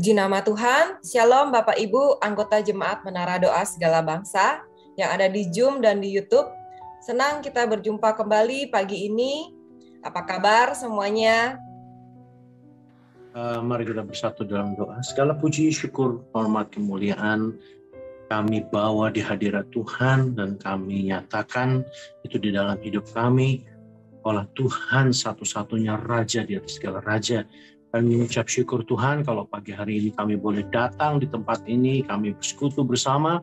Puji nama Tuhan, Shalom Bapak Ibu, anggota Jemaat Menara Doa Segala Bangsa yang ada di Zoom dan di YouTube. Senang kita berjumpa kembali pagi ini. Apa kabar semuanya? Mari kita bersatu dalam doa. Segala puji, syukur, hormat, kemuliaan kami bawa di hadirat Tuhan dan kami nyatakan itu di dalam hidup kami. Oleh Tuhan satu-satunya Raja di atas segala Raja. Kami mengucap syukur Tuhan kalau pagi hari ini kami boleh datang di tempat ini, kami bersekutu bersama,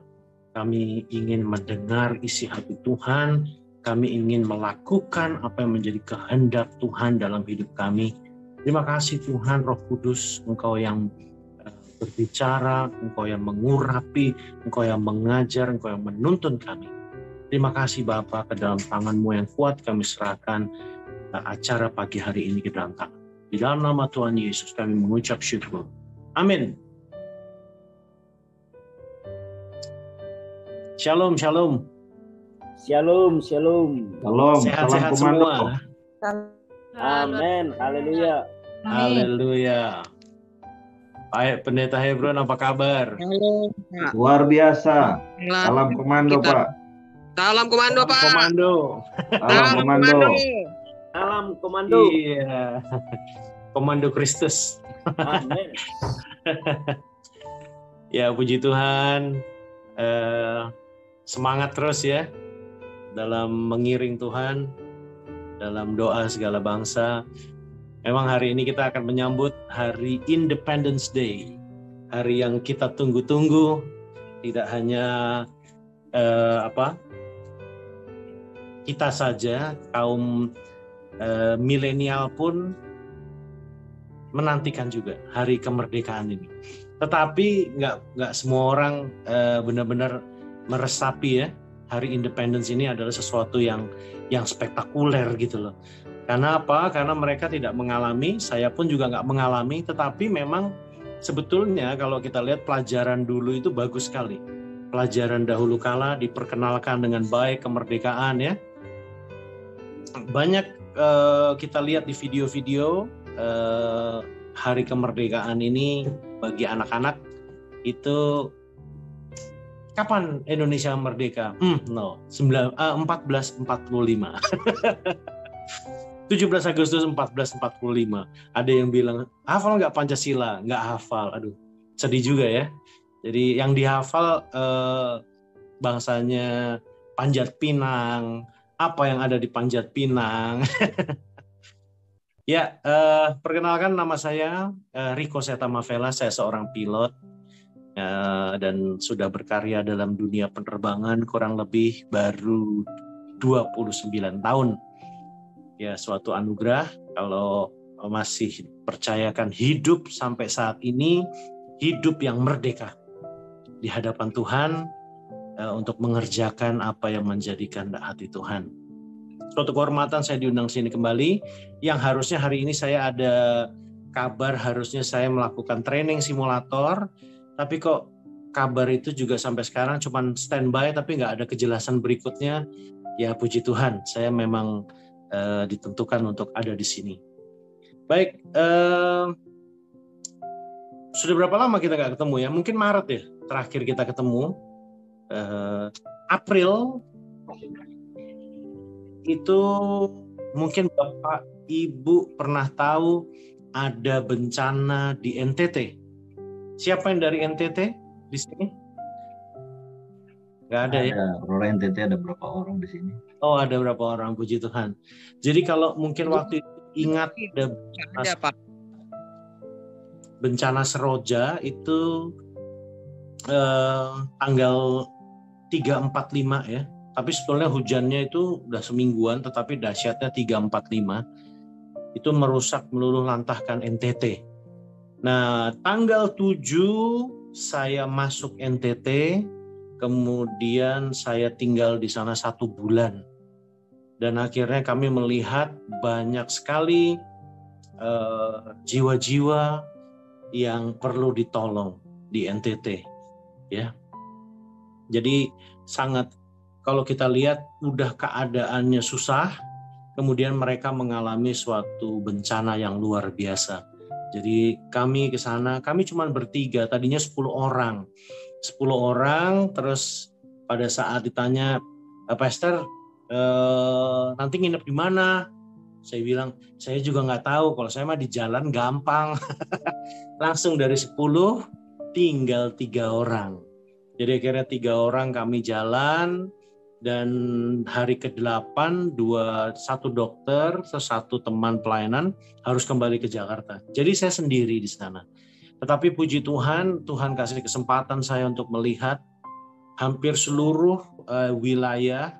kami ingin mendengar isi hati Tuhan, kami ingin melakukan apa yang menjadi kehendak Tuhan dalam hidup kami. Terima kasih Tuhan Roh Kudus, Engkau yang berbicara, Engkau yang mengurapi, Engkau yang mengajar, Engkau yang menuntun kami. Terima kasih Bapa, ke dalam tangan-Mu yang kuat kami serahkan acara pagi hari ini ke dalam tangan. Di dalam nama Tuhan Yesus kami mengucap syukur. Amin. Shalom, shalom. Shalom, shalom. Shalom, Sehat-sehat semua. Amin, haleluya. Haleluya. Baik, Pendeta Hebron, apa kabar? Halo, Pak. Luar biasa. Salam komando, Pak. Salam komando, Pak. Komando. Salam komando. Salam komando. Iya. Komando Kristus. Amin. Ya, puji Tuhan. Semangat terus ya dalam mengiring Tuhan, dalam doa segala bangsa. Memang hari ini kita akan menyambut hari Independence Day, hari yang kita tunggu-tunggu. Tidak hanya kita saja, kaum milenial pun menantikan juga hari kemerdekaan ini. Tetapi nggak semua orang benar-benar meresapi ya, hari Independence ini adalah sesuatu yang spektakuler gitu loh. Karena apa? Karena mereka tidak mengalami, saya pun juga nggak mengalami, tetapi memang sebetulnya kalau kita lihat pelajaran dulu itu bagus sekali. Pelajaran dahulu kala diperkenalkan dengan baik kemerdekaan ya. Banyak kita lihat di video-video hari kemerdekaan ini bagi anak-anak itu kapan Indonesia merdeka? 1445. 17 Agustus 1445. Ada yang bilang, hafal nggak Pancasila? Nggak hafal. Aduh, sedih juga ya. Jadi yang dihafal bangsanya Panjat Pinang, apa yang ada di Panjat Pinang. Ya, perkenalkan nama saya Rico Setamavela, saya seorang pilot dan sudah berkarya dalam dunia penerbangan kurang lebih baru 29 tahun. Ya, suatu anugerah kalau masih percayakan hidup sampai saat ini, hidup yang merdeka di hadapan Tuhan untuk mengerjakan apa yang menjadi kehendak hati Tuhan. Suatu kehormatan saya diundang sini kembali, yang harusnya hari ini saya ada kabar, harusnya saya melakukan training simulator, tapi kok kabar itu juga sampai sekarang cuma standby, tapi nggak ada kejelasan berikutnya. Ya puji Tuhan, saya memang ditentukan untuk ada di sini. Baik, sudah berapa lama kita nggak ketemu ya? Mungkin Maret ya, terakhir kita ketemu. April itu mungkin Bapak Ibu pernah tahu ada bencana di NTT. Siapa yang dari NTT di sini? Nggak ada ya? Orang NTT ada berapa orang di sini? Oh, ada berapa orang, puji Tuhan. Jadi kalau mungkin waktu itu ingat ada bencana Seroja itu tanggal 3-4-5 ya. Tapi sebetulnya hujannya itu udah semingguan, tetapi dahsyatnya 3-4-5 itu merusak meluluh lantahkan NTT. Nah, tanggal 7 saya masuk NTT, kemudian saya tinggal di sana 1 bulan. Dan akhirnya kami melihat banyak sekali jiwa-jiwa yang perlu ditolong di NTT, ya. Jadi sangat, kalau kita lihat udah keadaannya susah, kemudian mereka mengalami suatu bencana yang luar biasa. Jadi kami ke sana, kami cuma bertiga, tadinya 10 orang. 10 orang, terus pada saat ditanya, Pastor, nanti nginep di mana? Saya bilang, saya juga nggak tahu, kalau saya mah di jalan gampang. Langsung dari 10, tinggal 3 orang. Jadi akhirnya 3 orang kami jalan, dan hari ke-8, 1 dokter, 1 teman pelayanan harus kembali ke Jakarta. Jadi saya sendiri di sana. Tetapi puji Tuhan, Tuhan kasih kesempatan saya untuk melihat hampir seluruh wilayah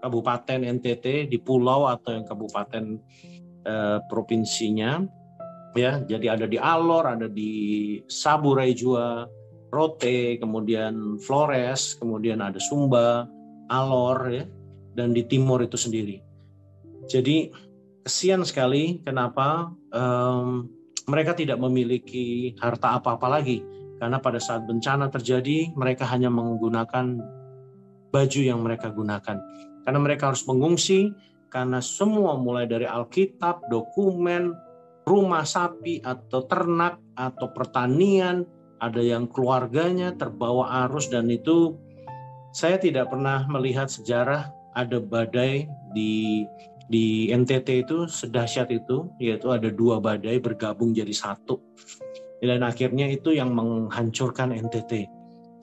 Kabupaten NTT di pulau atau yang kabupaten provinsinya, ya. Jadi ada di Alor, ada di Saburai Jua, Rote, kemudian Flores, kemudian ada Sumba, Alor, ya, dan di timur itu sendiri. Jadi kesian sekali kenapa mereka tidak memiliki harta apa-apa lagi, karena pada saat bencana terjadi mereka hanya menggunakan baju yang mereka gunakan. Karena mereka harus mengungsi, karena semua mulai dari Alkitab, dokumen, rumah sapi atau ternak atau pertanian, ada yang keluarganya terbawa arus, dan itu saya tidak pernah melihat sejarah ada badai di NTT itu sedahsyat itu, yaitu ada 2 badai bergabung jadi 1. Dan akhirnya itu yang menghancurkan NTT.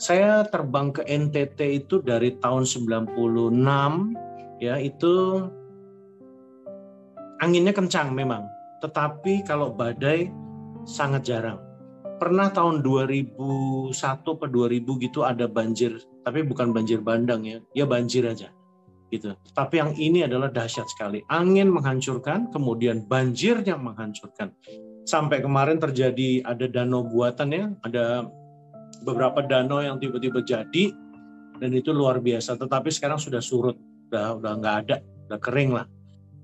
Saya terbang ke NTT itu dari tahun 96, ya, itu anginnya kencang memang, tetapi kalau badai sangat jarang. Pernah tahun 2001 ke 2000 gitu ada banjir, tapi bukan banjir bandang, ya banjir aja gitu. Tapi yang ini adalah dahsyat sekali. Angin menghancurkan, kemudian banjir yang menghancurkan. Sampai kemarin terjadi ada danau buatan, ya, ada beberapa danau yang tiba-tiba jadi, dan itu luar biasa. Tetapi sekarang sudah surut, udah nggak ada, udah kering lah.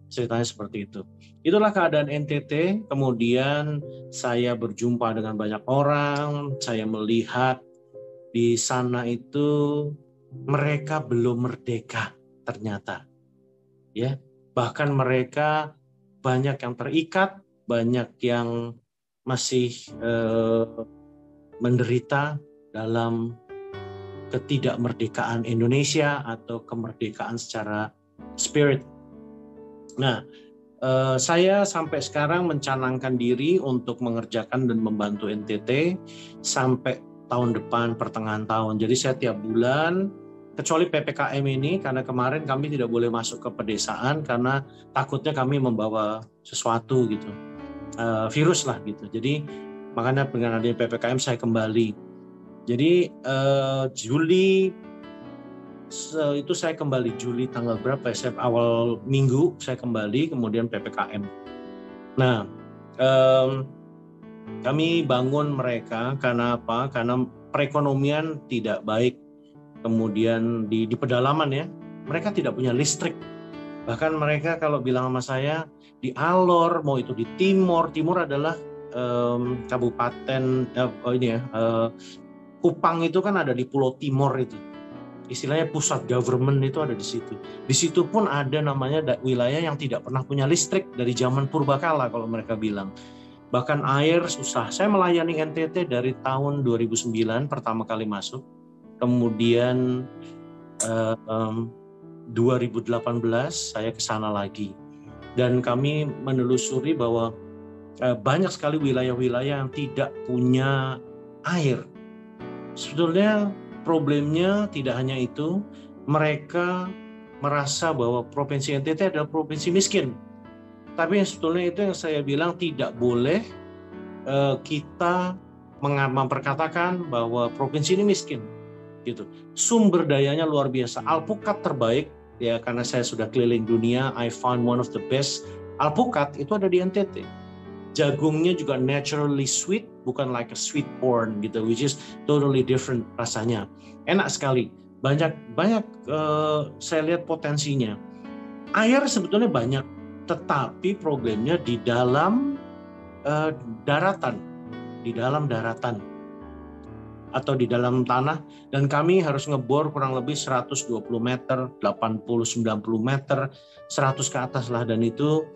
Ceritanya seperti itu. Itulah keadaan NTT. Kemudian saya berjumpa dengan banyak orang. Saya melihat di sana itu mereka belum merdeka ternyata. Ya, bahkan mereka banyak yang terikat, banyak yang masih menderita dalam ketidakmerdekaan Indonesia atau kemerdekaan secara spirit. Nah, saya sampai sekarang mencanangkan diri untuk mengerjakan dan membantu NTT sampai tahun depan, pertengahan tahun. Jadi saya tiap bulan, kecuali PPKM ini, karena kemarin kami tidak boleh masuk ke pedesaan karena takutnya kami membawa sesuatu gitu, virus lah gitu. Jadi makanya dengan adanya PPKM saya kembali. Jadi Juli itu saya kembali, Juli tanggal berapa ya? Awal minggu saya kembali, kemudian PPKM. Nah, kami bangun mereka karena apa? Karena perekonomian tidak baik. Kemudian di pedalaman, ya, mereka tidak punya listrik. Bahkan mereka kalau bilang sama saya di Alor, mau itu di timur adalah kabupaten Kupang itu kan ada di Pulau Timor itu. Istilahnya pusat government itu ada di situ. Di situ pun ada namanya wilayah yang tidak pernah punya listrik dari zaman purbakala kalau mereka bilang. Bahkan air susah. Saya melayani NTT dari tahun 2009 pertama kali masuk. Kemudian 2018 saya ke sana lagi. Dan kami menelusuri bahwa banyak sekali wilayah-wilayah yang tidak punya air. Sebetulnya problemnya tidak hanya itu, mereka merasa bahwa provinsi NTT adalah provinsi miskin. Tapi sebetulnya itu yang saya bilang tidak boleh kita memperkatakan bahwa provinsi ini miskin. Gitu. Sumber dayanya luar biasa. Alpukat terbaik, ya, karena saya sudah keliling dunia, I found one of the best. Alpukat itu ada di NTT. Jagungnya juga naturally sweet, bukan like a sweet corn gitu, which is totally different rasanya. Enak sekali. Banyak saya lihat potensinya. Air sebetulnya banyak, tetapi problemnya di dalam daratan, atau di dalam tanah, dan kami harus ngebor kurang lebih 120 meter, 80-90 meter, 100 ke atas lah, dan itu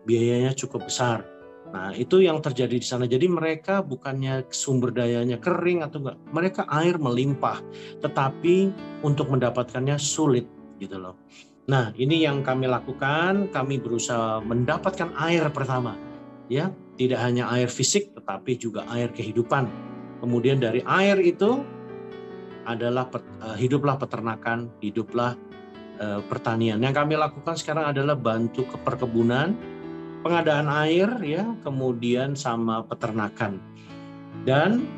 biayanya cukup besar. Nah, itu yang terjadi di sana. Jadi mereka bukannya sumber dayanya kering atau enggak, mereka air melimpah, tetapi untuk mendapatkannya sulit gitu loh. Nah, ini yang kami lakukan, kami berusaha mendapatkan air pertama. Ya, tidak hanya air fisik tetapi juga air kehidupan. Kemudian dari air itu adalah hiduplah peternakan, hiduplah pertanian. Yang kami lakukan sekarang adalah bantu ke perkebunan, pengadaan air, ya, kemudian sama peternakan. Dan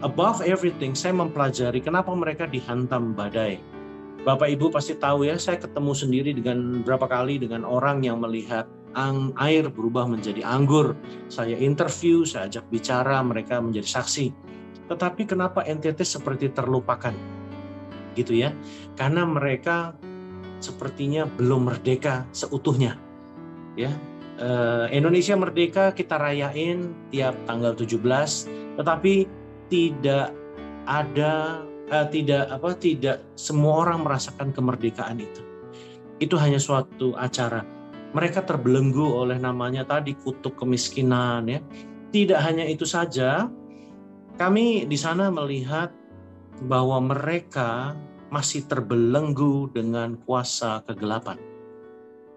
above everything, saya mempelajari kenapa mereka dihantam badai. Bapak Ibu pasti tahu ya, saya ketemu sendiri dengan berapa kali dengan orang yang melihat air berubah menjadi anggur. Saya interview, saya ajak bicara, mereka menjadi saksi. Tetapi kenapa NTT seperti terlupakan? Gitu ya. Karena mereka sepertinya belum merdeka seutuhnya. Ya. Indonesia merdeka kita rayain tiap tanggal 17, tetapi tidak semua orang merasakan kemerdekaan itu. Itu hanya suatu acara. Mereka terbelenggu oleh namanya tadi kutuk kemiskinan, ya. Tidak hanya itu saja, kami di sana melihat bahwa mereka masih terbelenggu dengan kuasa kegelapan.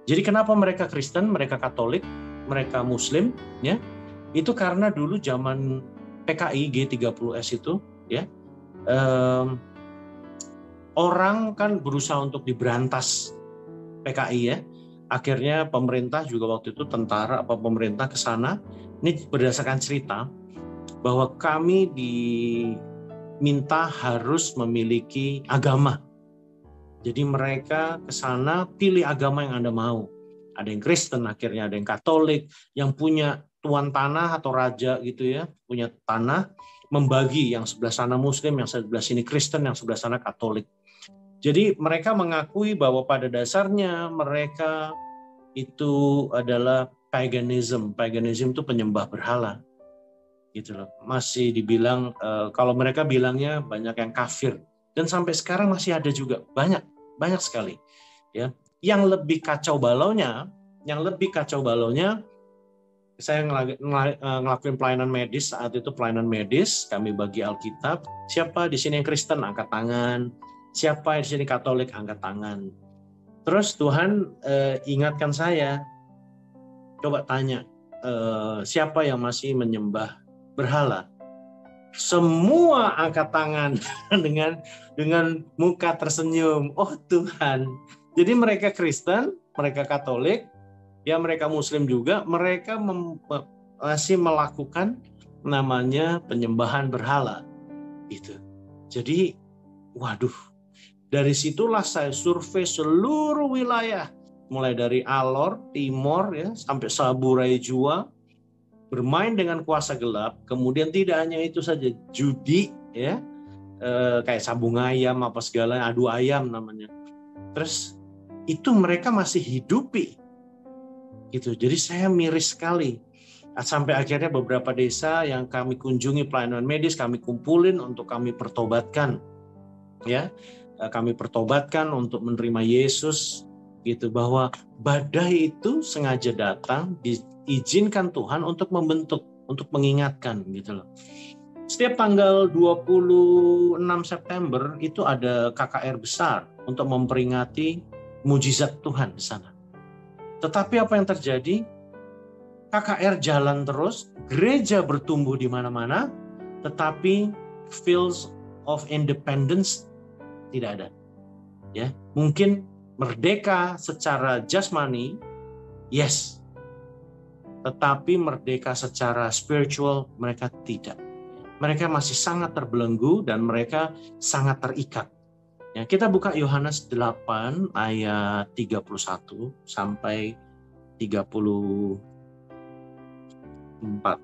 Jadi kenapa mereka Kristen, mereka Katolik, mereka Muslim, ya? Itu karena dulu zaman PKI G30S itu, ya, orang kan berusaha untuk diberantas PKI, ya. Akhirnya pemerintah juga waktu itu pemerintah ke sana. Ini berdasarkan cerita bahwa kami diminta harus memiliki agama. Jadi mereka ke sana pilih agama yang Anda mau. Ada yang Kristen, akhirnya ada yang Katolik, yang punya tuan tanah atau raja gitu ya, punya tanah, membagi yang sebelah sana Muslim, yang sebelah sini Kristen, yang sebelah sana Katolik. Jadi mereka mengakui bahwa pada dasarnya mereka itu adalah paganism. Paganism itu penyembah berhala. Gitu loh. Masih dibilang kalau mereka bilangnya banyak yang kafir, dan sampai sekarang masih ada juga banyak sekali, ya. Yang lebih kacau balaunya, saya ngelakuin pelayanan medis saat itu, kami bagi Alkitab. Siapa di sini yang Kristen angkat tangan, siapa di sini Katolik angkat tangan. Terus Tuhan ingatkan saya, coba tanya siapa yang masih menyembah berhala. Semua angkat tangan dengan muka tersenyum. Oh Tuhan. Jadi mereka Kristen, mereka Katolik, ya mereka Muslim juga, mereka masih melakukan namanya penyembahan berhala. Gitu. Jadi, waduh. Dari situlah saya survei seluruh wilayah, mulai dari Alor, Timor, ya, sampai Saburai Jua. Bermain dengan kuasa gelap, kemudian tidak hanya itu saja, judi, ya, kayak sabung ayam apa segala, adu ayam namanya. Terus itu mereka masih hidupi, gitu. Jadi saya miris sekali. Sampai akhirnya beberapa desa yang kami kunjungi pelayanan medis, kami kumpulin untuk kami pertobatkan, ya, kami pertobatkan untuk menerima Yesus, gitu. Bahwa badai itu sengaja datang diizinkan Tuhan untuk membentuk, untuk mengingatkan, gitu loh. Setiap tanggal 26 September itu ada KKR besar untuk memperingati mujizat Tuhan di sana. Tetapi apa yang terjadi? KKR jalan terus, gereja bertumbuh di mana-mana, tetapi feels of independence tidak ada. Ya, mungkin merdeka secara jasmani, yes. Tetapi merdeka secara spiritual mereka tidak. Mereka masih sangat terbelenggu dan mereka sangat terikat. Ya, kita buka Yohanes 8 ayat 31 sampai 34.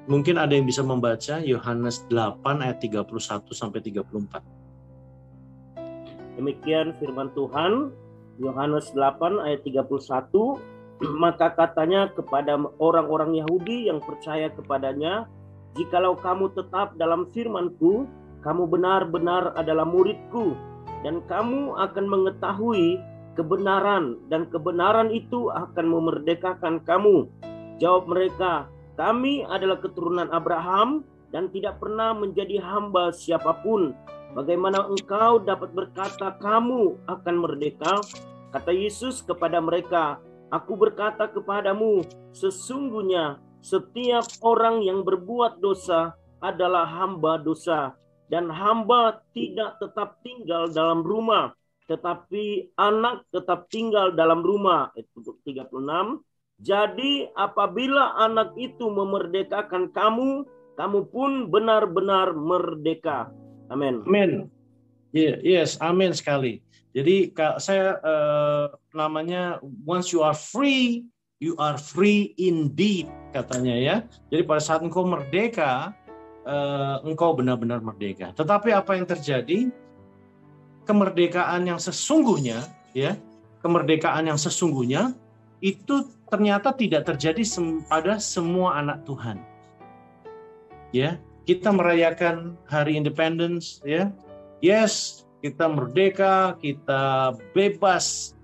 Mungkin ada yang bisa membaca Yohanes 8 ayat 31 sampai 34. Demikian firman Tuhan, Yohanes 8 ayat 31, maka katanya kepada orang-orang Yahudi yang percaya kepadanya, jikalau kamu tetap dalam firman-Ku, kamu benar-benar adalah muridku, dan kamu akan mengetahui kebenaran, dan kebenaran itu akan memerdekakan kamu. Jawab mereka, kami adalah keturunan Abraham dan tidak pernah menjadi hamba siapapun. Bagaimana engkau dapat berkata kamu akan merdeka? Kata Yesus kepada mereka, aku berkata kepadamu, sesungguhnya setiap orang yang berbuat dosa adalah hamba dosa. Dan hamba tidak tetap tinggal dalam rumah, tetapi anak tetap tinggal dalam rumah. Itu 36. Jadi apabila anak itu memerdekakan kamu, kamu pun benar-benar merdeka. Amin. Amin. Yes, amin sekali. Jadi saya namanya once you are free indeed, katanya ya. Jadi pada saat engkau merdeka, engkau benar-benar merdeka. Tetapi apa yang terjadi? Kemerdekaan yang sesungguhnya, ya, kemerdekaan yang sesungguhnya itu ternyata tidak terjadi pada semua anak Tuhan. Ya, kita merayakan Hari Independence, ya. Yes, kita merdeka, kita bebas,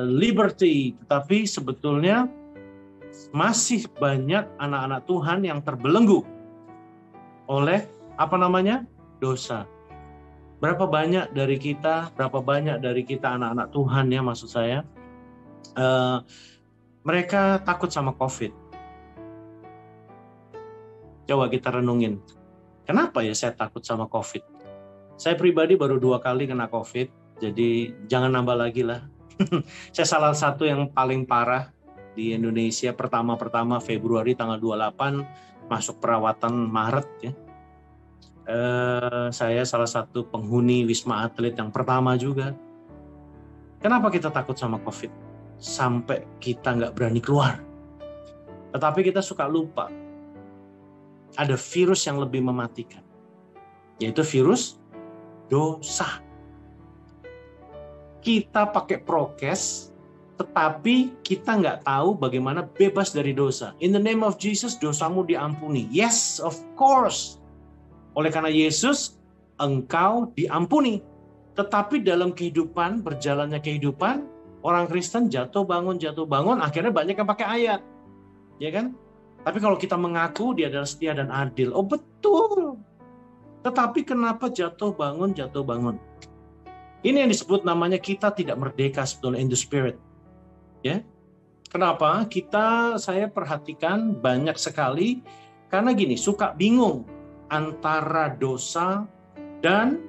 liberty, tetapi sebetulnya masih banyak anak-anak Tuhan yang terbelenggu oleh dosa. Berapa banyak dari kita anak-anak Tuhan ya, maksud saya, mereka takut sama COVID. Coba kita renungin, kenapa ya saya takut sama COVID? Saya pribadi baru 2 kali kena COVID, jadi jangan nambah lagi lah. Saya salah satu yang paling parah di Indonesia, pertama Februari tanggal 28 masuk perawatan Maret ya. Saya salah satu penghuni Wisma Atlet yang pertama juga. Kenapa kita takut sama COVID? Sampai kita nggak berani keluar. Tetapi kita suka lupa. Ada virus yang lebih mematikan. Yaitu virus dosa. Kita pakai prokes, tetapi kita nggak tahu bagaimana bebas dari dosa. In the name of Jesus, dosamu diampuni. Yes, of course. Oleh karena Yesus, engkau diampuni. Tetapi dalam kehidupan, berjalannya kehidupan, orang Kristen jatuh bangun, akhirnya banyak yang pakai ayat. Ya kan? Tapi kalau kita mengaku dia adalah setia dan adil, oh betul. Tetapi kenapa jatuh bangun? Ini yang disebut namanya kita tidak merdeka sebetulnya in the spirit. Ya. Kenapa? Saya perhatikan banyak sekali, karena gini, suka bingung antara dosa dan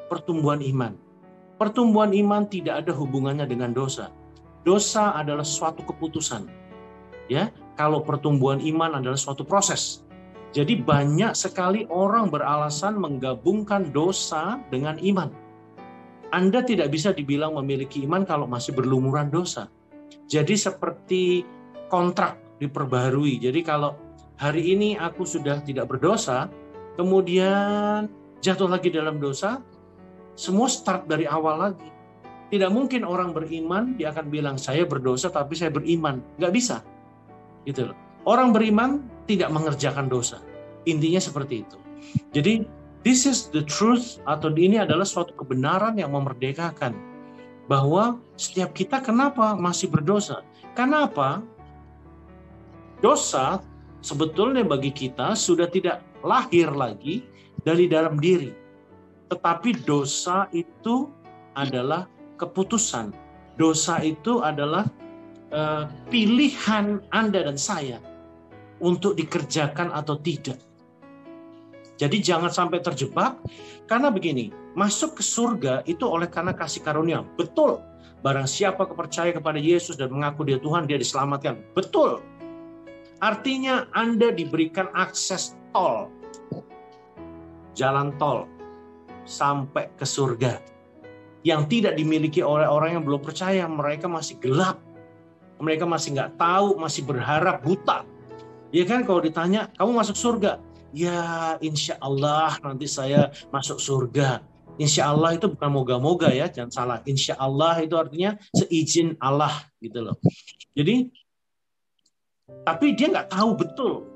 pertumbuhan iman. Pertumbuhan iman tidak ada hubungannya dengan dosa. Dosa adalah suatu keputusan. Ya, kalau pertumbuhan iman adalah suatu proses. Jadi banyak sekali orang beralasan menggabungkan dosa dengan iman. Anda tidak bisa dibilang memiliki iman kalau masih berlumuran dosa. Jadi seperti kontrak diperbarui. Jadi kalau hari ini aku sudah tidak berdosa, kemudian jatuh lagi dalam dosa, semua start dari awal lagi. Tidak mungkin orang beriman, dia akan bilang, saya berdosa tapi saya beriman. Nggak bisa. Gitu loh. Orang beriman tidak mengerjakan dosa. Intinya seperti itu. Jadi, this is the truth, atau ini adalah suatu kebenaran yang memerdekakan. Bahwa setiap kita kenapa masih berdosa? Kenapa? Dosa sebetulnya bagi kita sudah tidak lahir lagi dari dalam diri. Tetapi dosa itu adalah keputusan. Dosa itu adalah pilihan Anda dan saya untuk dikerjakan atau tidak. Jadi jangan sampai terjebak, karena begini, masuk ke surga itu oleh karena kasih karunia. Betul, barang siapa percaya kepada Yesus dan mengaku dia Tuhan, dia diselamatkan. Betul. Artinya Anda diberikan akses tol, jalan tol, sampai ke surga. Yang tidak dimiliki oleh orang yang belum percaya, mereka masih gelap. Mereka masih nggak tahu, masih berharap, buta. Ya kan, kalau ditanya, kamu masuk surga? Ya, insya Allah nanti saya masuk surga. Insya Allah itu bukan moga-moga ya, jangan salah. Insya Allah itu artinya seizin Allah gitu loh. Jadi, tapi dia nggak tahu betul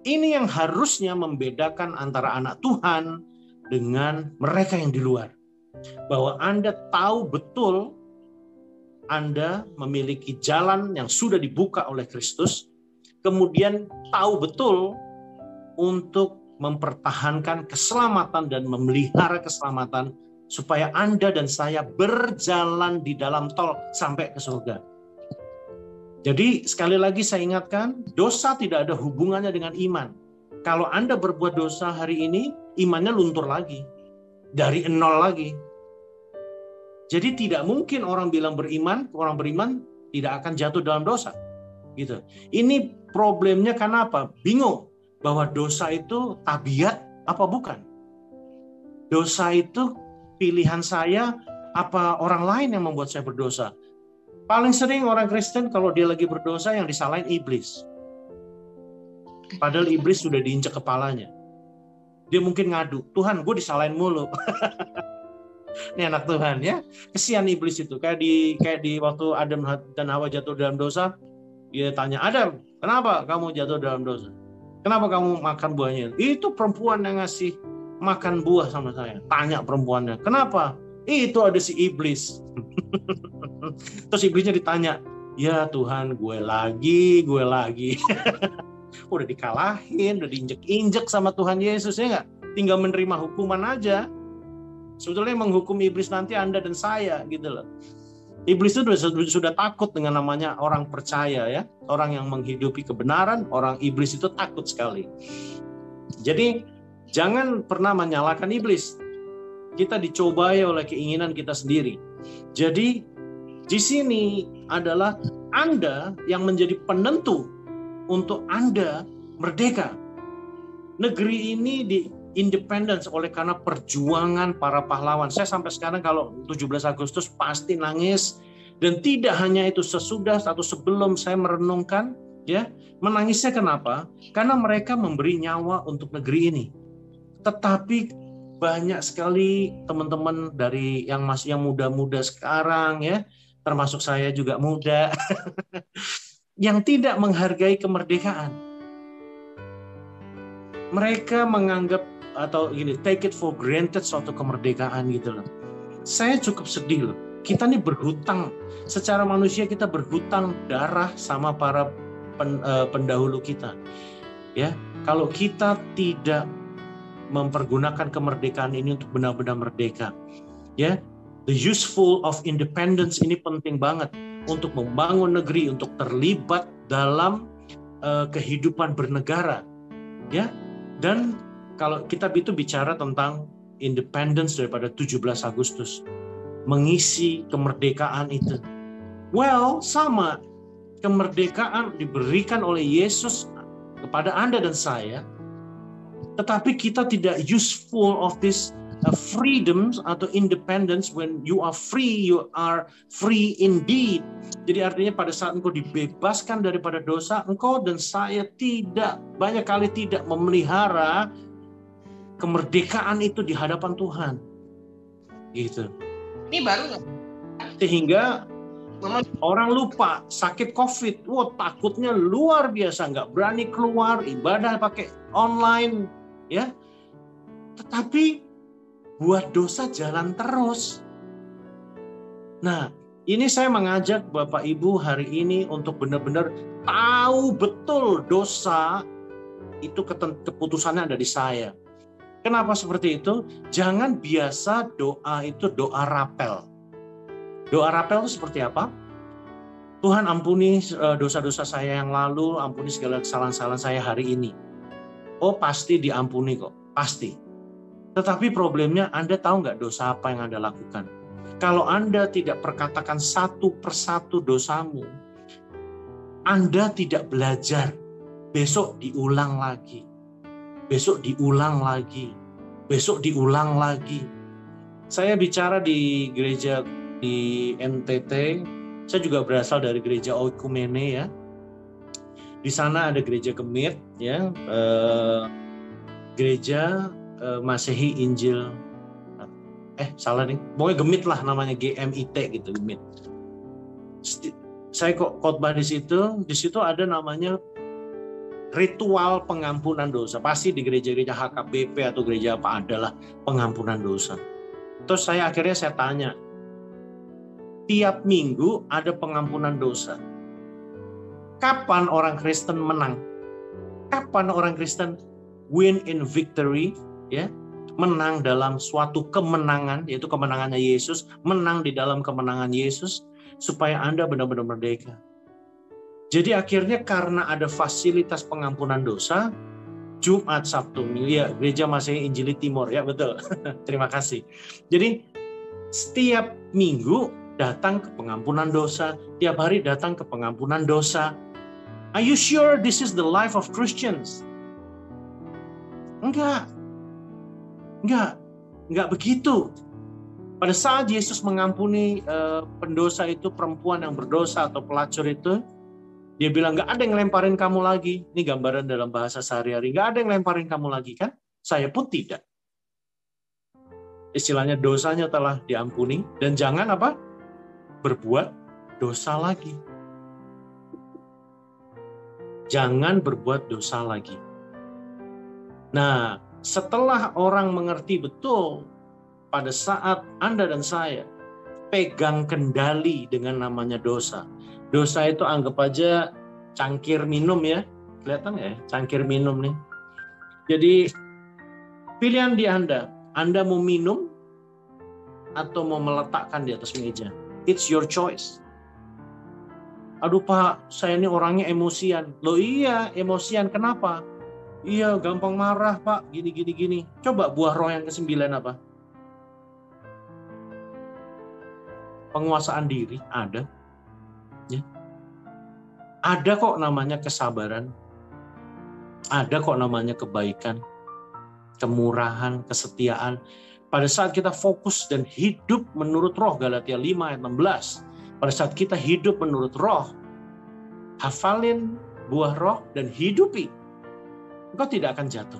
Ini yang harusnya membedakan antara anak Tuhan dengan mereka yang di luar. Bahwa Anda tahu betul Anda memiliki jalan yang sudah dibuka oleh Kristus, kemudian tahu betul untuk mempertahankan keselamatan dan memelihara keselamatan supaya Anda dan saya berjalan di dalam tol sampai ke surga. Jadi sekali lagi saya ingatkan, dosa tidak ada hubungannya dengan iman. Kalau Anda berbuat dosa hari ini, imannya luntur lagi. Dari nol lagi. Jadi tidak mungkin orang bilang beriman, orang beriman tidak akan jatuh dalam dosa. Gitu. Ini problemnya karena apa? Bingung bahwa dosa itu tabiat apa bukan? Dosa itu pilihan saya apa orang lain yang membuat saya berdosa? Paling sering orang Kristen kalau dia lagi berdosa yang disalahin iblis. Padahal iblis sudah diinjak kepalanya. Dia mungkin ngadu, Tuhan gue disalahin mulu. Ini anak Tuhan ya. Kesian iblis itu. Kayak di waktu Adam dan Hawa jatuh dalam dosa, dia tanya, Adam, kenapa kamu jatuh dalam dosa? Kenapa kamu makan buahnya? Itu perempuan yang ngasih makan buah sama saya. Tanya perempuannya, kenapa? Itu ada si iblis. Terus iblisnya ditanya, ya Tuhan gue lagi. Udah dikalahin, udah diinjek-injek sama Tuhan Yesus, ya nggak? Tinggal menerima hukuman aja. Sebetulnya menghukum iblis nanti Anda dan saya, gitu loh. Iblis itu sudah takut dengan namanya orang percaya ya. Orang yang menghidupi kebenaran, orang iblis itu takut sekali. Jadi jangan pernah menyalahkan iblis. Kita dicobai oleh keinginan kita sendiri. Jadi di sini adalah Anda yang menjadi penentu untuk Anda merdeka. Negeri ini di independence oleh karena perjuangan para pahlawan. Saya sampai sekarang kalau 17 Agustus pasti nangis, dan tidak hanya itu, sesudah atau sebelum saya merenungkan ya, menangisnya kenapa? Karena mereka memberi nyawa untuk negeri ini. Tetapi banyak sekali teman-teman dari yang muda-muda sekarang ya, termasuk saya juga muda yang tidak menghargai kemerdekaan. Mereka menganggap atau gini, take it for granted suatu kemerdekaan gitu loh. Saya cukup sedih loh. Kita nih berhutang, secara manusia kita berhutang darah sama para pendahulu kita. Ya, kalau kita tidak mempergunakan kemerdekaan ini untuk benar-benar merdeka, ya, the useful of independence ini penting banget untuk membangun negeri, untuk terlibat dalam kehidupan bernegara, ya. Dan kalau kita itu bicara tentang independence daripada 17 Agustus, mengisi kemerdekaan itu. Well, sama. Kemerdekaan diberikan oleh Yesus kepada Anda dan saya, tetapi kita tidak useful of this freedoms atau independence. When you are free indeed. Jadi artinya pada saat engkau dibebaskan daripada dosa, engkau dan saya banyak kali tidak memelihara kemerdekaan itu di hadapan Tuhan. Gitu. Ini baru nggak? Sehingga orang lupa sakit COVID. Wah, takutnya luar biasa, nggak berani keluar, ibadah pakai online, ya. Tetapi buat dosa jalan terus. Nah, ini saya mengajak Bapak Ibu hari ini untuk benar-benar tahu betul dosa itu keputusannya ada di saya. Kenapa seperti itu? Jangan biasa doa itu doa rapel. Doa rapel itu seperti apa? Tuhan ampuni dosa-dosa saya yang lalu, ampuni segala kesalahan-kesalahan saya hari ini. Oh, pasti diampuni kok, pasti. Tetapi problemnya Anda tahu nggak dosa apa yang Anda lakukan? Kalau Anda tidak perkatakan satu persatu dosamu, Anda tidak belajar. Besok diulang lagi. Besok diulang lagi. Besok diulang lagi. Saya bicara di gereja di NTT, saya juga berasal dari gereja Oikumene ya. Di sana ada gereja Gemit ya, gereja Masehi Injil. Salah nih, pokoknya Gemit lah namanya, GMIT gitu, Gemit. Saya kok khotbah di situ ada namanya ritual pengampunan dosa. Pasti di gereja-gereja HKBP atau gereja apa adalah pengampunan dosa. Terus saya tanya, tiap minggu ada pengampunan dosa. Kapan orang Kristen menang? Kapan orang Kristen win in victory, ya? Menang dalam suatu kemenangan, yaitu kemenangannya Yesus, menang di dalam kemenangan Yesus, supaya Anda benar-benar merdeka. Jadi akhirnya karena ada fasilitas pengampunan dosa, Jumat, Sabtu, ya, gereja masih Injili Timur, ya betul. Terima kasih. Jadi setiap minggu datang ke pengampunan dosa, tiap hari datang ke pengampunan dosa. Are you sure this is the life of Christians? Enggak begitu. Pada saat Yesus mengampuni pendosa itu, perempuan yang berdosa atau pelacur itu, dia bilang, nggak ada yang lemparin kamu lagi. Ini gambaran dalam bahasa sehari-hari. Nggak ada yang lemparin kamu lagi, kan? Saya pun tidak. Istilahnya dosanya telah diampuni, dan jangan apa? Berbuat dosa lagi. Jangan berbuat dosa lagi. Nah, setelah orang mengerti betul, pada saat Anda dan saya pegang kendali dengan namanya dosa. Dosa itu anggap aja cangkir minum, ya. Kelihatan ya, cangkir minum nih. Jadi pilihan di Anda mau minum atau mau meletakkan di atas meja. It's your choice. Aduh Pak, saya ini orangnya emosian. Loh iya, emosian, kenapa? Iya, gampang marah Pak, gini. Coba buah roh yang ke-9 apa? Penguasaan diri, ada. Ya. Ada kok namanya kesabaran. Ada kok namanya kebaikan, kemurahan, kesetiaan. Pada saat kita fokus dan hidup menurut roh, Galatia 5 ayat 16. Pada saat kita hidup menurut roh, hafalin buah roh dan hidupi, engkau tidak akan jatuh.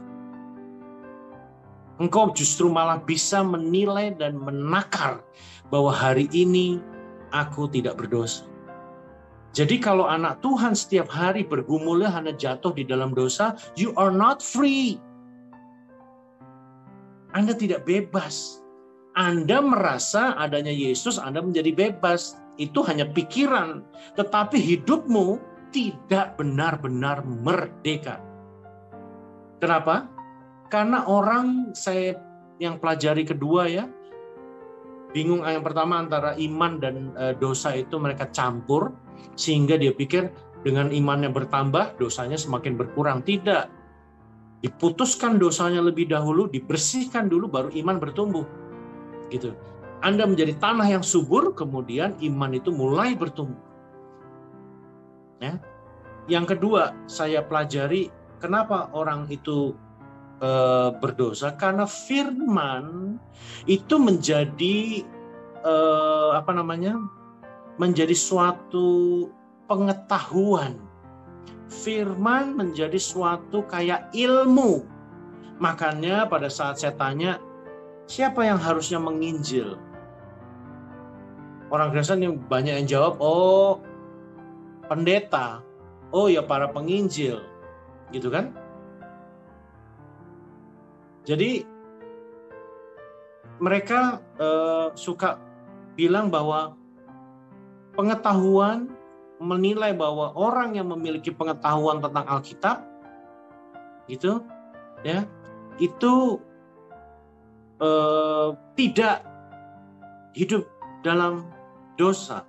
Engkau justru malah bisa menilai dan menakar bahwa hari ini aku tidak berdosa. Jadi kalau anak Tuhan setiap hari bergumulnya hanya jatuh di dalam dosa, you are not free. Anda tidak bebas. Anda merasa adanya Yesus, Anda menjadi bebas. Itu hanya pikiran, tetapi hidupmu tidak benar-benar merdeka. Kenapa? Karena orang, saya yang pelajari kedua ya, bingung. Yang pertama antara iman dan dosa itu mereka campur, sehingga dia pikir dengan imannya bertambah, dosanya semakin berkurang. Tidak. Diputuskan dosanya lebih dahulu, dibersihkan dulu, baru iman bertumbuh. Gitu. Anda menjadi tanah yang subur, kemudian iman itu mulai bertumbuh. Ya. Yang kedua, saya pelajari kenapa orang itu berdosa, karena firman itu menjadi menjadi suatu pengetahuan. Firman menjadi suatu kayak ilmu. Makanya pada saat saya tanya, siapa yang harusnya menginjil? Orang Kristen yang banyak yang jawab, oh pendeta, oh ya para penginjil, gitu kan? Jadi mereka suka bilang bahwa pengetahuan, menilai bahwa orang yang memiliki pengetahuan tentang Alkitab, gitu, ya, itu tidak hidup dalam dosa.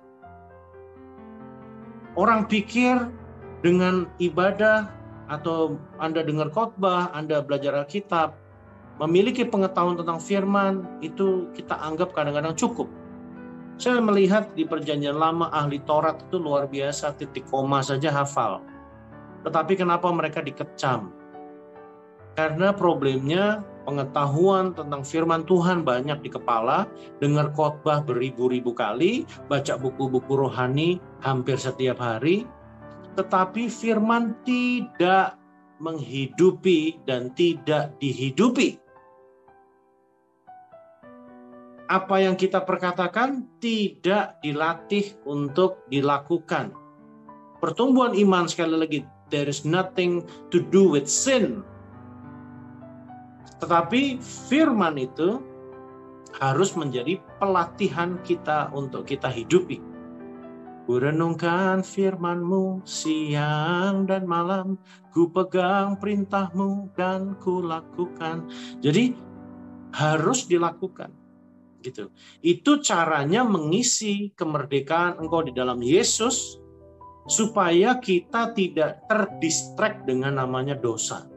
Orang pikir dengan ibadah atau Anda dengar khotbah, Anda belajar Alkitab, memiliki pengetahuan tentang firman, itu kita anggap kadang-kadang cukup. Saya melihat di Perjanjian Lama ahli Taurat itu luar biasa, titik koma saja hafal. Tetapi kenapa mereka dikecam? Karena problemnya pengetahuan tentang firman Tuhan banyak di kepala, dengar khotbah beribu-ribu kali, baca buku-buku rohani hampir setiap hari, tetapi firman tidak menghidupi dan tidak dihidupi. Apa yang kita perkatakan tidak dilatih untuk dilakukan. Pertumbuhan iman sekali lagi there is nothing to do with sin. Tetapi firman itu harus menjadi pelatihan kita untuk kita hidupi. Ku renungkan firman-Mu siang dan malam, ku pegang perintah-Mu dan ku lakukan. Jadi harus dilakukan. Gitu. Itu caranya mengisi kemerdekaan engkau di dalam Yesus, supaya kita tidak terdistract dengan namanya dosa.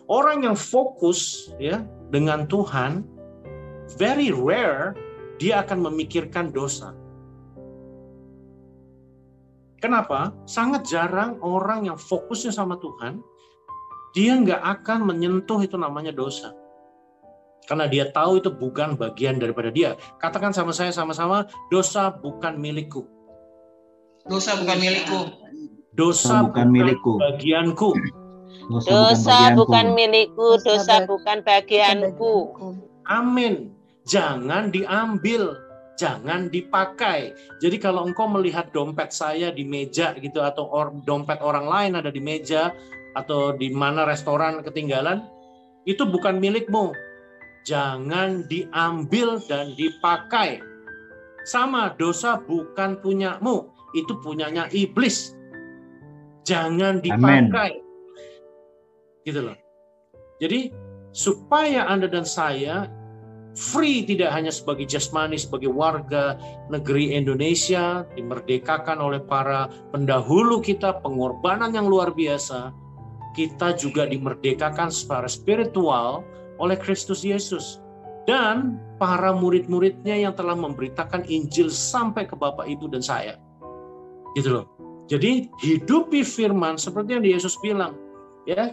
Orang yang fokus ya dengan Tuhan, very rare dia akan memikirkan dosa. Kenapa? Sangat jarang orang yang fokusnya sama Tuhan, dia nggak akan menyentuh itu namanya dosa. Karena dia tahu itu bukan bagian daripada dia. Katakan sama saya sama-sama, dosa bukan milikku. Dosa bukan milikku. Dosa bukan milikku. Bagianku. Dosa bukan milikku, dosa bukan bagianku. Amin. Jangan diambil, jangan dipakai. Jadi kalau engkau melihat dompet saya di meja gitu, atau dompet orang lain ada di meja, atau di mana restoran ketinggalan, itu bukan milikmu. Jangan diambil dan dipakai. Sama, dosa bukan punyamu, itu punyanya iblis. Jangan dipakai. Amen. Gitu loh. Jadi supaya Anda dan saya free, tidak hanya sebagai jasmani, sebagai warga negeri Indonesia, dimerdekakan oleh para pendahulu kita, pengorbanan yang luar biasa, kita juga dimerdekakan secara spiritual oleh Kristus Yesus. Dan para murid-muridnya yang telah memberitakan Injil sampai ke Bapak, Ibu, dan saya. Gitu loh. Jadi hidupi firman seperti yang Yesus bilang. Ya,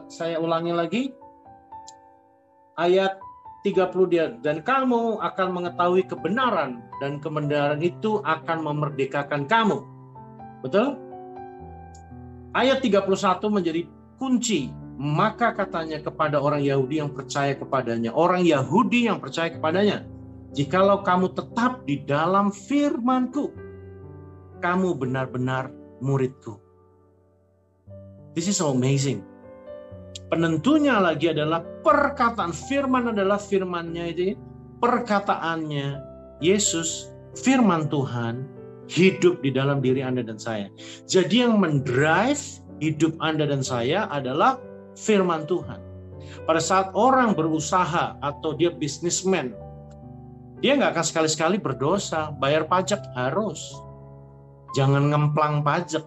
saya ulangi lagi. Ayat 30 dia, dan kamu akan mengetahui kebenaran, dan kebenaran itu akan memerdekakan kamu. Betul? Ayat 31 menjadi kunci. Maka katanya kepada orang Yahudi yang percaya kepadanya, orang Yahudi yang percaya kepadanya, jikalau kamu tetap di dalam firman-Ku, kamu benar-benar murid-Ku. This is so amazing. Penentunya lagi adalah perkataan firman adalah firman-Nya itu, perkataannya Yesus, firman Tuhan hidup di dalam diri Anda dan saya. Jadi yang mendrive hidup Anda dan saya adalah firman Tuhan. Pada saat orang berusaha atau dia bisnismen, dia nggak akan sekali-sekali berdosa, bayar pajak harus. Jangan ngemplang pajak.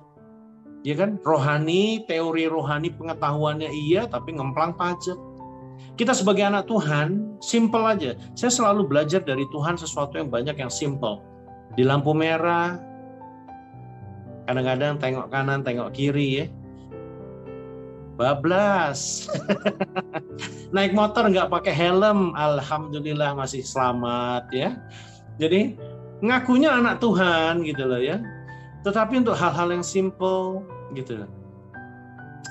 Ya kan, rohani, teori rohani pengetahuannya iya, tapi ngemplang pajak. Kita sebagai anak Tuhan, simple aja. Saya selalu belajar dari Tuhan sesuatu yang banyak yang simple. Di lampu merah, kadang-kadang tengok kanan, tengok kiri ya. Bablas. Naik motor nggak pakai helm, alhamdulillah masih selamat ya. Jadi ngakunya anak Tuhan gitu loh ya. Tetapi untuk hal-hal yang simple gitu.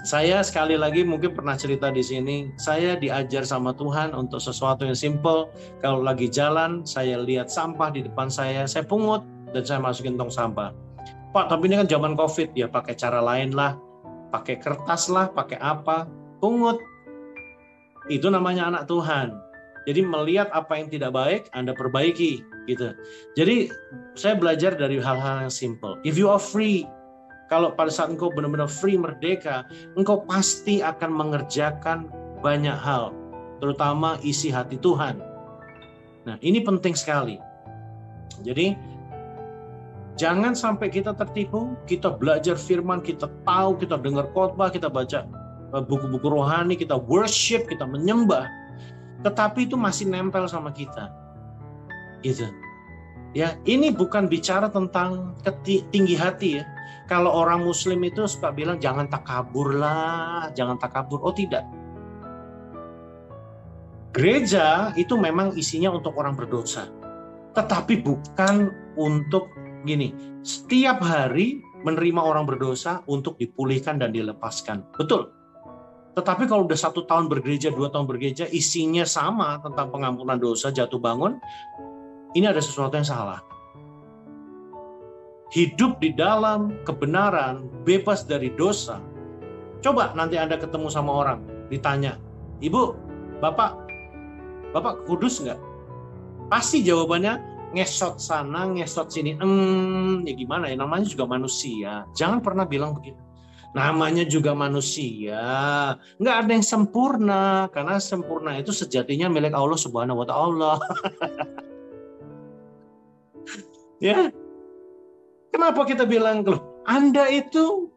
Saya sekali lagi mungkin pernah cerita di sini, saya diajar sama Tuhan untuk sesuatu yang simple. Kalau lagi jalan, saya lihat sampah di depan saya pungut dan saya masukin tong sampah. Pak, tapi ini kan zaman COVID, ya pakai cara lain lah. Pakai kertas lah, pakai apa, pungut. Itu namanya anak Tuhan. Jadi melihat apa yang tidak baik, Anda perbaiki gitu. Jadi saya belajar dari hal-hal yang simple. If you are free, kalau pada saat engkau benar-benar free, merdeka, engkau pasti akan mengerjakan banyak hal, terutama isi hati Tuhan. Nah, ini penting sekali. Jadi jangan sampai kita tertipu, kita belajar firman, kita tahu, kita dengar khotbah, kita baca buku-buku rohani, kita worship, kita menyembah, tetapi itu masih nempel sama kita. Gitu. Ya, ini bukan bicara tentang tinggi hati ya. Kalau orang muslim itu suka bilang jangan takabur lah, jangan takabur. Oh tidak. Gereja itu memang isinya untuk orang berdosa. Tetapi bukan untuk gini, setiap hari menerima orang berdosa untuk dipulihkan dan dilepaskan. Betul. Tetapi kalau udah 1 tahun bergereja, 2 tahun bergereja, isinya sama tentang pengampunan dosa, jatuh bangun, ini ada sesuatu yang salah. Hidup di dalam kebenaran, bebas dari dosa, Coba nanti Anda ketemu sama orang, ditanya, Ibu, Bapak kudus nggak? Pasti jawabannya ngesot sana, ngesot sini. Ya gimana ya, namanya juga manusia. Jangan pernah bilang begitu. Namanya juga manusia. Nggak ada yang sempurna, karena sempurna itu sejatinya milik Allah Subhanahu wa Ta'ala. Ya, kenapa kita bilang, Anda itu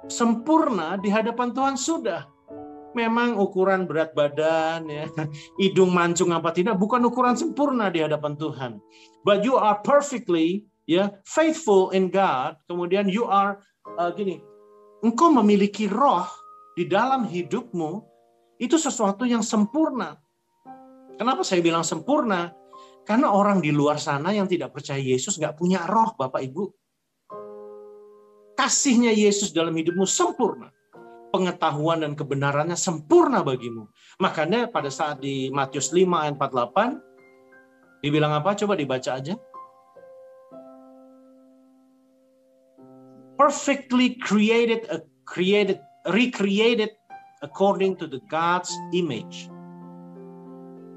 sempurna di hadapan Tuhan sudah. Memang ukuran berat badan, ya, hidung mancung apa tidak, bukan ukuran sempurna di hadapan Tuhan. But you are perfectly, faithful in God. Kemudian you are engkau memiliki roh di dalam hidupmu, itu sesuatu yang sempurna. Kenapa saya bilang sempurna? Karena orang di luar sana yang tidak percaya Yesus nggak punya roh, Bapak Ibu. Kasihnya Yesus dalam hidupmu sempurna. Pengetahuan dan kebenarannya sempurna bagimu. Makanya pada saat di Matius 5 ayat 48, dibilang apa? Coba dibaca aja. Perfectly recreated according to the God's image.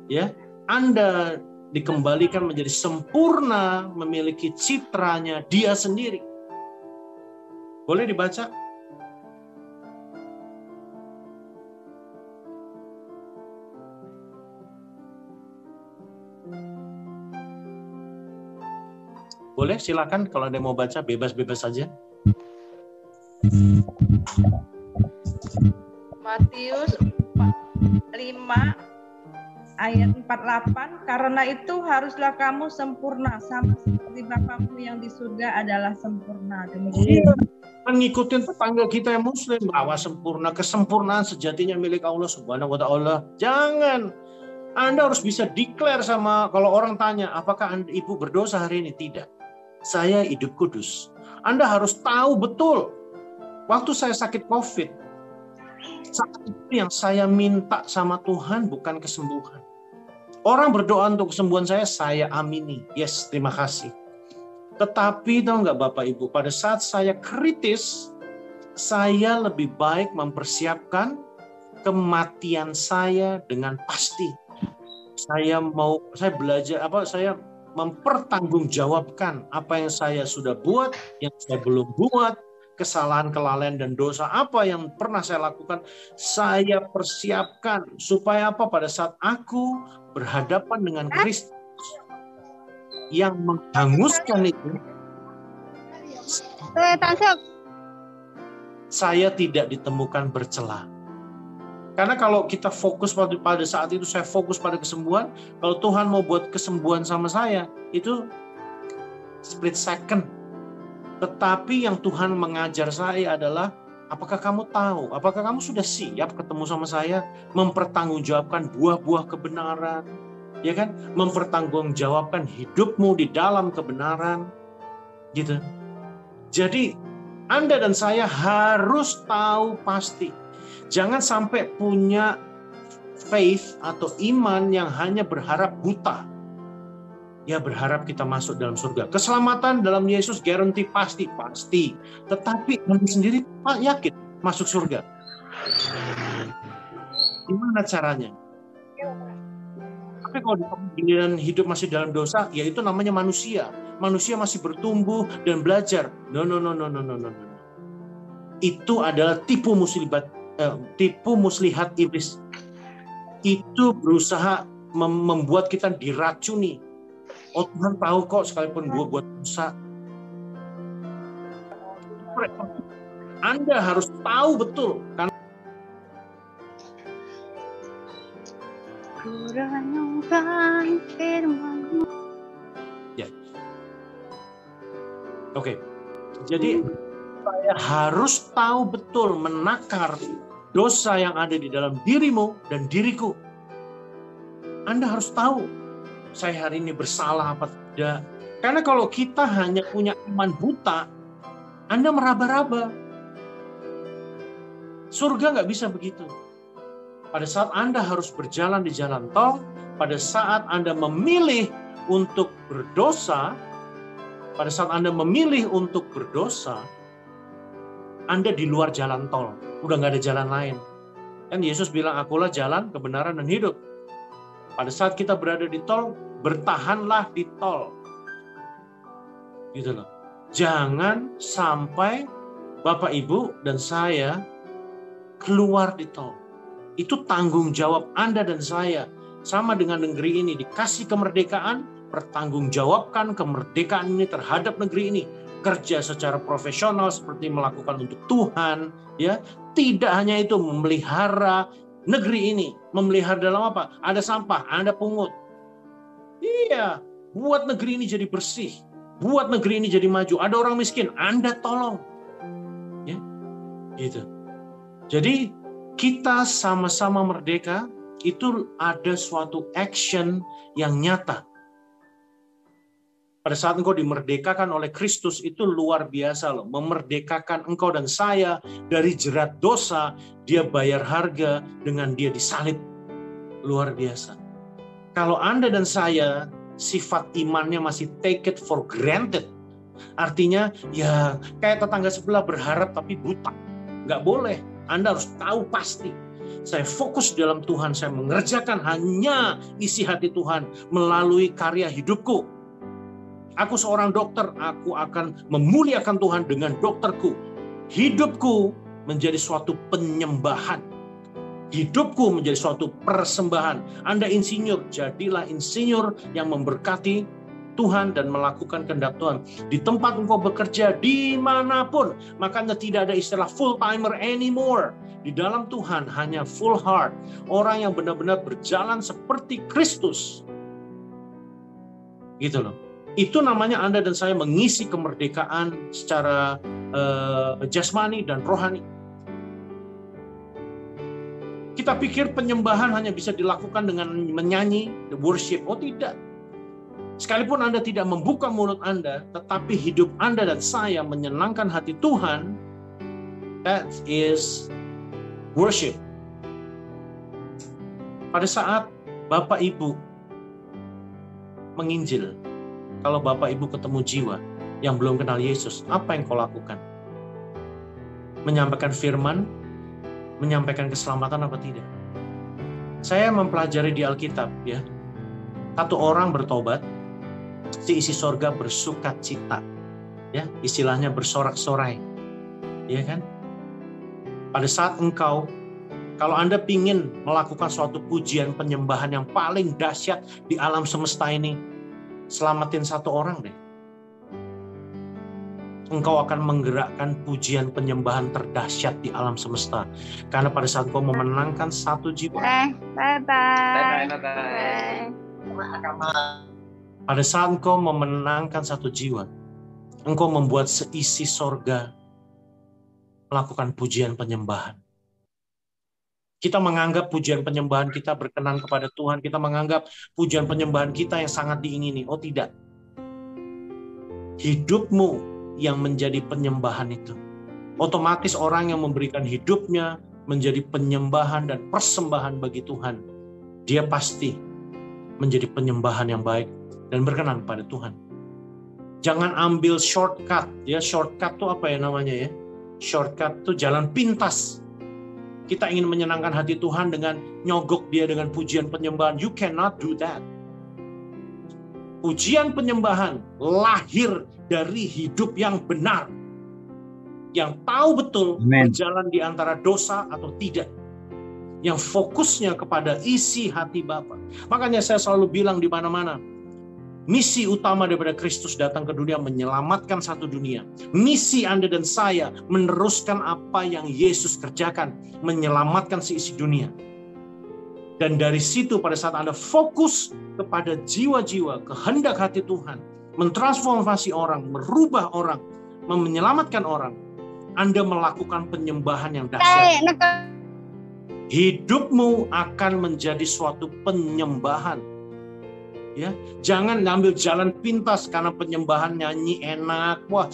Ya, Anda dikembalikan menjadi sempurna, memiliki citranya Dia sendiri. Boleh dibaca? Boleh, silakan kalau ada yang mau baca, bebas-bebas saja. Matius 5 ayat 48, karena itu haruslah kamu sempurna sama seperti Bapamu yang di surga adalah sempurna. Demikian. Ngikutin tetangga kita yang Muslim, bahwa sempurna, kesempurnaan sejatinya milik Allah Subhanahu wa Ta'ala. Jangan. Anda harus bisa declare sama, kalau orang tanya, apakah Ibu berdosa hari ini? Tidak. Saya hidup kudus. Anda harus tahu betul. Waktu saya sakit COVID, saat itu yang saya minta sama Tuhan bukan kesembuhan. Orang berdoa untuk kesembuhan saya amini. Yes, terima kasih. Tetapi tahu nggak Bapak Ibu, pada saat saya kritis, saya lebih baik mempersiapkan kematian saya dengan pasti. Saya belajar saya mempertanggungjawabkan apa yang saya sudah buat, yang saya belum buat, kesalahan, kelalaian, dan dosa apa yang pernah saya lakukan, saya persiapkan supaya apa? Pada saat aku berhadapan dengan Kristus yang menghanguskan itu, saya tidak ditemukan bercela. Karena kalau kita fokus pada saat itu, saya fokus pada kesembuhan, kalau Tuhan mau buat kesembuhan sama saya, itu split second. Tetapi yang Tuhan mengajar saya adalah, apakah kamu tahu, apakah kamu sudah siap ketemu sama saya, mempertanggungjawabkan buah-buah kebenaran, ya kan? Mempertanggungjawabkan hidupmu di dalam kebenaran, gitu. Jadi Anda dan saya harus tahu pasti. Jangan sampai punya faith atau iman yang hanya berharap buta. Ya, berharap kita masuk dalam surga. Keselamatan dalam Yesus guarantee pasti. Tetapi Anda sendiri yakin masuk surga? Gimana caranya? Tapi kalau giliran hidup masih dalam dosa, ya itu namanya manusia. Manusia masih bertumbuh dan belajar. No. Itu adalah tipu muslihat iblis. Itu berusaha membuat kita diracuni. Oh, Tuhan tahu kok sekalipun gue buat dosa. Anda harus tahu betul kan. Ya. Oke. Jadi saya harus tahu betul, menakar dosa yang ada di dalam dirimu dan diriku. Anda harus tahu, saya hari ini bersalah apa tidak. Karena kalau kita hanya punya iman buta, Anda meraba-raba. Surga nggak bisa begitu. Pada saat Anda harus berjalan di jalan tol, pada saat Anda memilih untuk berdosa, Anda di luar jalan tol. Udah nggak ada jalan lain. Kan Yesus bilang, akulah jalan, kebenaran, dan hidup. Pada saat kita berada di tol, bertahanlah di tol. Gitu loh. Jangan sampai Bapak, Ibu, dan saya keluar di tol. Itu tanggung jawab Anda dan saya. Sama dengan negeri ini, dikasih kemerdekaan, pertanggungjawabkan kemerdekaan ini terhadap negeri ini. Kerja secara profesional seperti melakukan untuk Tuhan, ya. Tidak hanya itu, memelihara negeri ini. Memelihara dalam apa? Ada sampah, ada pungut. Iya, buat negeri ini jadi bersih. Buat negeri ini jadi maju. Ada orang miskin, Anda tolong. Ya, gitu. Jadi kita sama-sama merdeka, itu ada suatu action yang nyata. Pada saat engkau dimerdekakan oleh Kristus, itu luar biasa loh. Memerdekakan engkau dan saya dari jerat dosa, dia bayar harga dengan dia disalib. Luar biasa. Kalau Anda dan saya, sifat imannya masih take it for granted. Artinya, ya kayak tetangga sebelah berharap tapi buta. Nggak boleh. Anda harus tahu pasti. Saya fokus dalam Tuhan, saya mengerjakan hanya isi hati Tuhan melalui karya hidupku. Aku seorang dokter, aku akan memuliakan Tuhan dengan dokterku. Hidupku menjadi suatu penyembahan. Hidupku menjadi suatu persembahan. Anda insinyur, jadilah insinyur yang memberkati Tuhan dan melakukan kehendak Tuhan. Di tempat engkau bekerja, dimanapun. Makanya tidak ada istilah full timer anymore. Di dalam Tuhan hanya full heart. Orang yang benar-benar berjalan seperti Kristus. Gitu loh. Itu namanya Anda dan saya mengisi kemerdekaan secara jasmani dan rohani. Kita pikir penyembahan hanya bisa dilakukan dengan menyanyi, the worship. Oh tidak. Sekalipun Anda tidak membuka mulut Anda, tetapi hidup Anda dan saya menyenangkan hati Tuhan, that is worship. Pada saat Bapak Ibu menginjil, kalau Bapak Ibu ketemu jiwa yang belum kenal Yesus, apa yang kau lakukan? Menyampaikan firman, menyampaikan keselamatan apa tidak? Saya mempelajari di Alkitab, ya. Satu orang bertobat, si isi sorga bersuka cita, ya, istilahnya bersorak-sorai, ya kan? Pada saat engkau, kalau Anda ingin melakukan suatu pujian penyembahan yang paling dahsyat di alam semesta ini, selamatin satu orang deh. Engkau akan menggerakkan pujian penyembahan terdahsyat di alam semesta. Karena pada saat engkau memenangkan satu jiwa. Bye-bye. Pada saat engkau memenangkan satu jiwa, engkau membuat seisi sorga melakukan pujian penyembahan. Kita menganggap pujian penyembahan kita berkenan kepada Tuhan. Kita menganggap pujian penyembahan kita yang sangat diingini. Oh tidak. Hidupmu yang menjadi penyembahan itu. Otomatis orang yang memberikan hidupnya menjadi penyembahan dan persembahan bagi Tuhan, dia pasti menjadi penyembahan yang baik dan berkenan kepada Tuhan. Jangan ambil shortcut. Ya, shortcut itu apa ya namanya ya? Shortcut itu jalan pintas. Kita ingin menyenangkan hati Tuhan dengan nyogok dia dengan pujian penyembahan. You cannot do that. Pujian penyembahan lahir dari hidup yang benar. Yang tahu betul berjalan di antara dosa atau tidak. Yang fokusnya kepada isi hati Bapa. Makanya saya selalu bilang di mana-mana, misi utama daripada Kristus datang ke dunia menyelamatkan satu dunia. Misi Anda dan saya meneruskan apa yang Yesus kerjakan, menyelamatkan seisi dunia. Dan dari situ pada saat Anda fokus kepada jiwa-jiwa, kehendak hati Tuhan, mentransformasi orang, merubah orang, menyelamatkan orang, Anda melakukan penyembahan yang dahsyat. Hidupmu akan menjadi suatu penyembahan. Ya, jangan ngambil jalan pintas karena penyembahan nyanyi enak. Wah,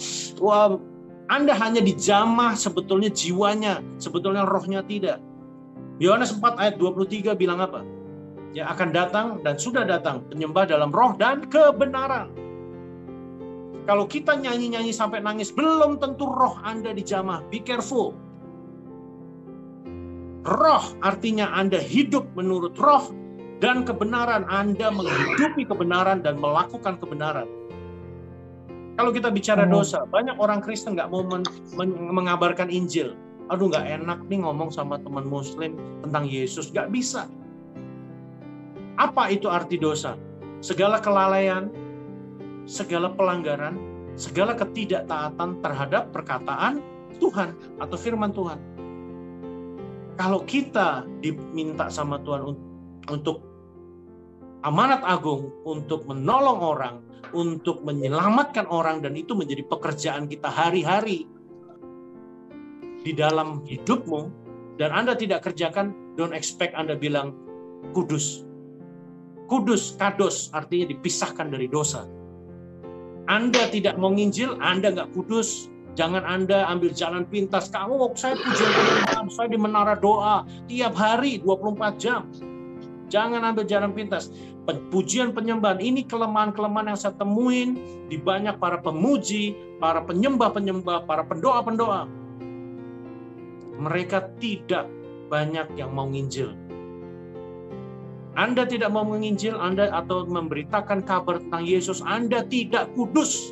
Anda hanya dijamah sebetulnya jiwanya, sebetulnya rohnya tidak. Yohanes 4 ayat 23 bilang apa? Ya, akan datang dan sudah datang penyembah dalam roh dan kebenaran. Kalau kita nyanyi-nyanyi sampai nangis, belum tentu roh Anda dijamah. Be careful. Roh artinya Anda hidup menurut roh, dan kebenaran Anda menghidupi kebenaran dan melakukan kebenaran. Kalau kita bicara dosa, banyak orang Kristen nggak mau mengabarkan Injil. Aduh, nggak enak nih ngomong sama teman Muslim tentang Yesus. Nggak bisa. Apa itu arti dosa? Segala kelalaian, segala pelanggaran, segala ketidaktaatan terhadap perkataan Tuhan atau firman Tuhan. Kalau kita diminta sama Tuhan untuk amanat agung, untuk menolong orang, untuk menyelamatkan orang, dan itu menjadi pekerjaan kita hari-hari di dalam hidupmu, dan Anda tidak kerjakan, don't expect Anda bilang kudus. Kudus, kados, artinya dipisahkan dari dosa. Anda tidak mau nginjil, Anda nggak kudus. Jangan Anda ambil jalan pintas. Saya pujian penyembahan, saya di menara doa tiap hari 24 jam. Jangan ambil jalan pintas. Pujian penyembahan ini kelemahan-kelemahan yang saya temuin di banyak para pemuji, para penyembah-penyembah, para pendoa-pendoa. Mereka tidak banyak yang mau nginjil. Anda tidak mau menginjil, Anda atau memberitakan kabar tentang Yesus, Anda tidak kudus.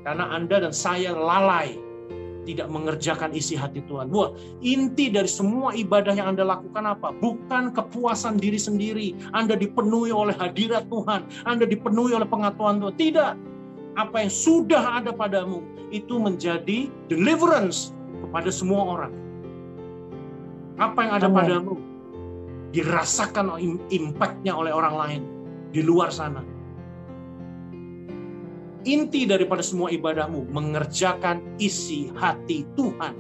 Karena Anda dan saya lalai, tidak mengerjakan isi hati Tuhan. Wah, inti dari semua ibadah yang Anda lakukan apa? Bukan kepuasan diri sendiri. Anda dipenuhi oleh hadirat Tuhan. Anda dipenuhi oleh pengetahuan Tuhan. Tidak. Apa yang sudah ada padamu, itu menjadi deliverance kepada semua orang. Apa yang ada padamu, dirasakan impact-nya oleh orang lain di luar sana. Inti daripada semua ibadahmu, mengerjakan isi hati Tuhan.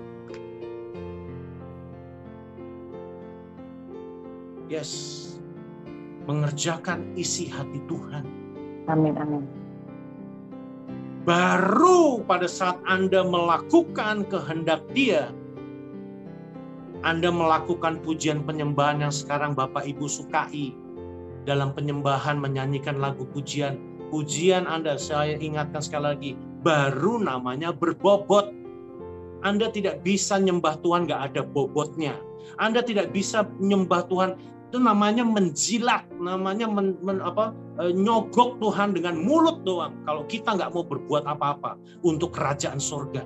Yes, mengerjakan isi hati Tuhan. Amin, amin. Baru pada saat Anda melakukan kehendak Dia, Anda melakukan pujian penyembahan yang sekarang Bapak Ibu sukai. Dalam penyembahan menyanyikan lagu pujian. Pujian Anda, saya ingatkan sekali lagi, baru namanya berbobot. Anda tidak bisa nyembah Tuhan nggak ada bobotnya. Anda tidak bisa nyembah Tuhan, itu namanya menjilat, namanya nyogok Tuhan dengan mulut doang. Kalau kita nggak mau berbuat apa-apa untuk kerajaan surga.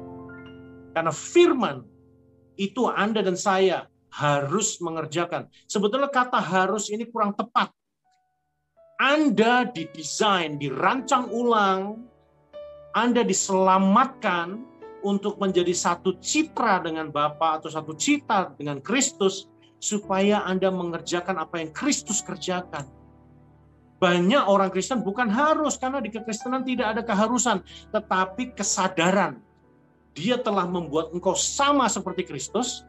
Karena firman itu Anda dan saya harus mengerjakan. Sebetulnya kata harus ini kurang tepat. Anda didesain, dirancang ulang, Anda diselamatkan untuk menjadi satu citra dengan Bapa atau satu citra dengan Kristus, supaya Anda mengerjakan apa yang Kristus kerjakan. Banyak orang Kristen bukan harus, karena di kekristenan tidak ada keharusan, tetapi kesadaran. Dia telah membuat engkau sama seperti Kristus,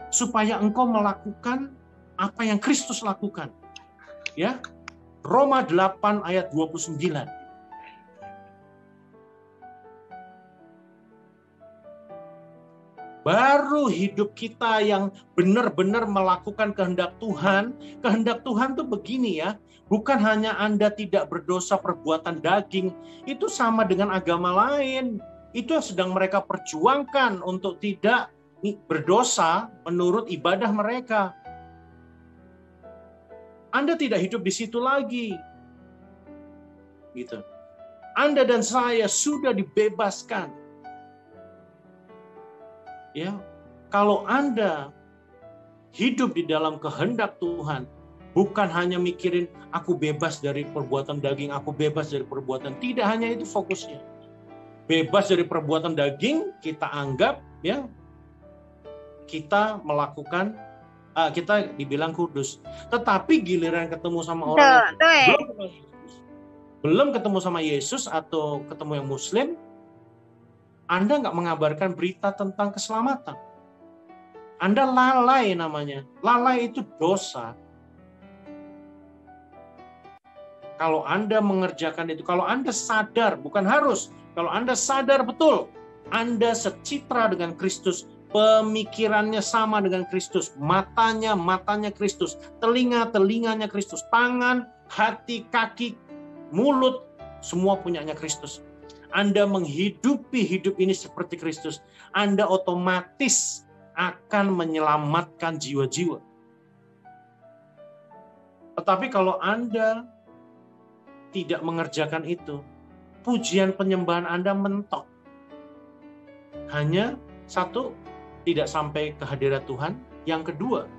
supaya engkau melakukan apa yang Kristus lakukan. Ya, Roma 8 ayat 29. Baru hidup kita yang benar-benar melakukan kehendak Tuhan. Kehendak Tuhan tuh begini ya, bukan hanya Anda tidak berdosa perbuatan daging, itu sama dengan agama lain. Itu yang sedang mereka perjuangkan untuk tidak berdosa menurut ibadah mereka. Anda tidak hidup di situ lagi. Gitu. Anda dan saya sudah dibebaskan. Ya, kalau Anda hidup di dalam kehendak Tuhan, bukan hanya mikirin aku bebas dari perbuatan daging, aku bebas dari perbuatan, tidak hanya itu fokusnya. Bebas dari perbuatan daging, kita anggap ya kita melakukan kita dibilang kudus. Tetapi giliran ketemu sama orang yang belum ketemu sama Yesus atau ketemu yang Muslim, Anda nggak mengabarkan berita tentang keselamatan. Anda lalai namanya. Lalai itu dosa. Kalau Anda mengerjakan itu, kalau Anda sadar, bukan harus, kalau Anda sadar betul, Anda secitra dengan Kristus, pemikirannya sama dengan Kristus, matanya Kristus, telinganya Kristus, tangan, hati, kaki, mulut, semua punyanya Kristus. Anda menghidupi hidup ini seperti Kristus, Anda otomatis akan menyelamatkan jiwa-jiwa. Tetapi kalau Anda tidak mengerjakan itu, pujian penyembahan Anda mentok. Hanya satu, tidak sampai ke hadirat Tuhan. Yang kedua,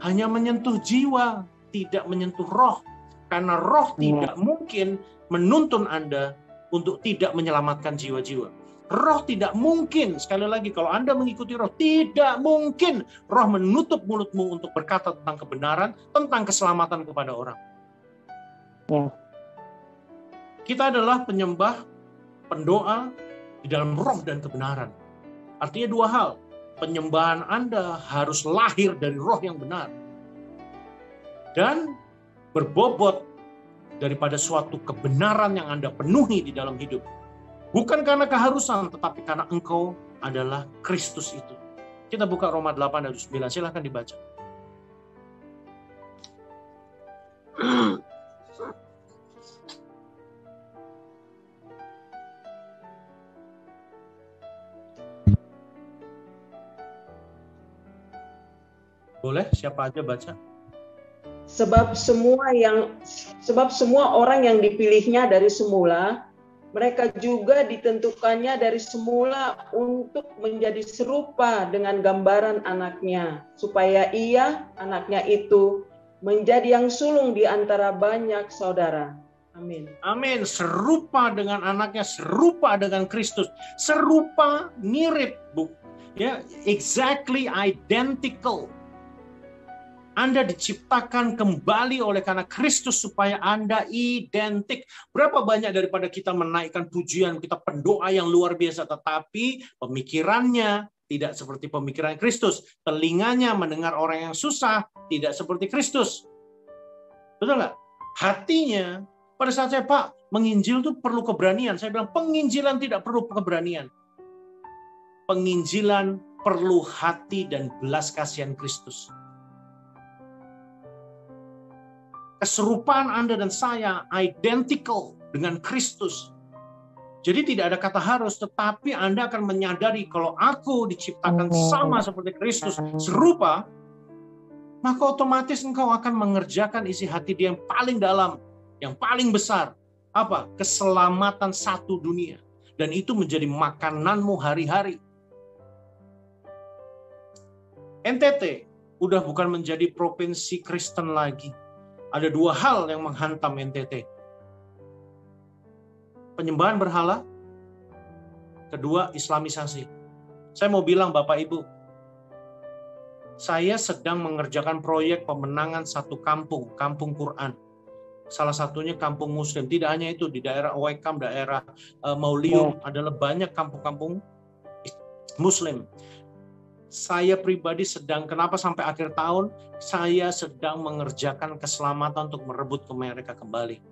hanya menyentuh jiwa, tidak menyentuh roh. Karena roh tidak mungkin menuntun Anda untuk tidak menyelamatkan jiwa-jiwa. Roh tidak mungkin, sekali lagi, kalau Anda mengikuti roh, tidak mungkin roh menutup mulutmu untuk berkata tentang kebenaran, tentang keselamatan kepada orang. Kita adalah penyembah, pendoa di dalam roh dan kebenaran. Artinya dua hal. Penyembahan Anda harus lahir dari roh yang benar. Dan berbobot daripada suatu kebenaran yang Anda penuhi di dalam hidup. Bukan karena keharusan, tetapi karena engkau adalah Kristus itu. Kita buka Roma 8 ayat 9, silahkan dibaca. Boleh, siapa aja baca? Sebab semua orang yang dipilihnya dari semula, mereka juga ditentukannya dari semula untuk menjadi serupa dengan gambaran anaknya, supaya ia, anaknya itu, menjadi yang sulung di antara banyak saudara. Amin. Amin. Serupa dengan anaknya, serupa dengan Kristus. Serupa, mirip, Bu. Ya, exactly identical. Anda diciptakan kembali oleh karena Kristus supaya Anda identik. Berapa banyak daripada kita menaikkan pujian, kita pendoa yang luar biasa, tetapi pemikirannya tidak seperti pemikiran Kristus. Telinganya mendengar orang yang susah, tidak seperti Kristus. Betul nggak? Hatinya, pada saat saya, Pak, menginjil itu perlu keberanian. Saya bilang, penginjilan tidak perlu keberanian. Penginjilan perlu hati dan belas kasihan Kristus. Keserupaan Anda dan saya identical dengan Kristus. Jadi tidak ada kata harus, tetapi Anda akan menyadari kalau aku diciptakan sama seperti Kristus, serupa, maka otomatis engkau akan mengerjakan isi hati dia yang paling dalam, yang paling besar. Apa? Keselamatan satu dunia. Dan itu menjadi makananmu hari-hari. NTT udah bukan menjadi provinsi Kristen lagi. Ada dua hal yang menghantam NTT. Penyembahan berhala, kedua Islamisasi. Saya mau bilang Bapak Ibu, saya sedang mengerjakan proyek pemenangan satu kampung, kampung Quran. Salah satunya kampung Muslim. Tidak hanya itu, di daerah Waikam, daerah Maulium, adalah banyak kampung-kampung Muslim. Saya pribadi sedang, kenapa sampai akhir tahun, saya sedang mengerjakan keselamatan untuk merebut ke mereka kembali.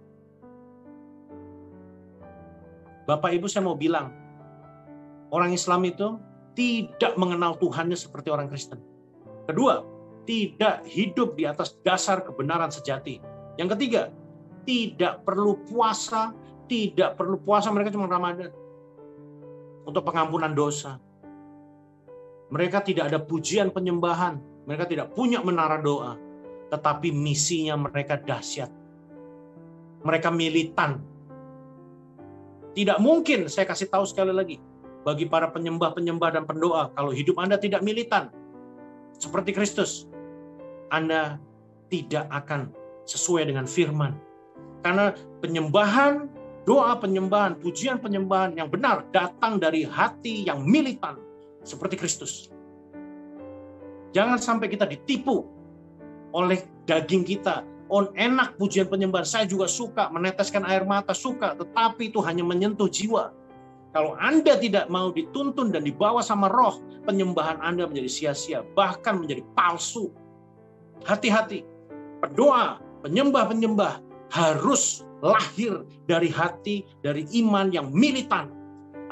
Bapak Ibu, saya mau bilang, orang Islam itu tidak mengenal Tuhannya seperti orang Kristen. Kedua, tidak hidup di atas dasar kebenaran sejati. Yang ketiga, tidak perlu puasa, mereka cuma Ramadan untuk pengampunan dosa. Mereka tidak ada pujian penyembahan, mereka tidak punya menara doa, tetapi misinya mereka dahsyat. Mereka militan. Tidak mungkin, saya kasih tahu sekali lagi, bagi para penyembah-penyembah dan pendoa, kalau hidup Anda tidak militan, seperti Kristus, Anda tidak akan sesuai dengan firman. Karena penyembahan, doa penyembahan, pujian penyembahan yang benar datang dari hati yang militan, seperti Kristus. Jangan sampai kita ditipu oleh daging kita. Enak pujian penyembahan, saya juga suka, meneteskan air mata, suka, tetapi itu hanya menyentuh jiwa. Kalau Anda tidak mau dituntun dan dibawa sama roh, penyembahan Anda menjadi sia-sia, bahkan menjadi palsu. Hati-hati. Pendoa, penyembah-penyembah harus lahir dari hati, dari iman yang militan.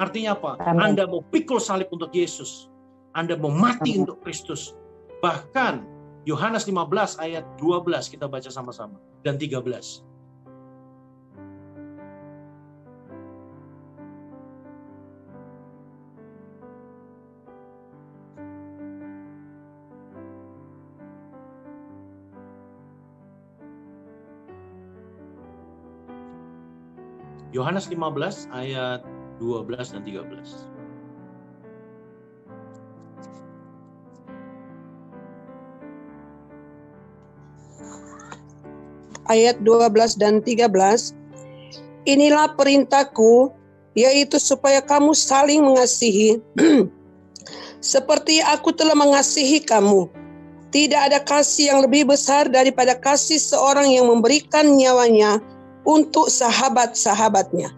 Artinya apa? Anda mau pikul salib untuk Yesus. Anda mau mati untuk Kristus. Bahkan Yohanes 15 ayat 12 kita baca sama-sama. Dan 13. Yohanes 15 ayat 12 dan 13. Ayat 12 dan 13. Inilah perintahku, yaitu supaya kamu saling mengasihi seperti aku telah mengasihi kamu. Tidak ada kasih yang lebih besar daripada kasih seorang yang memberikan nyawanya untuk sahabat-sahabatnya.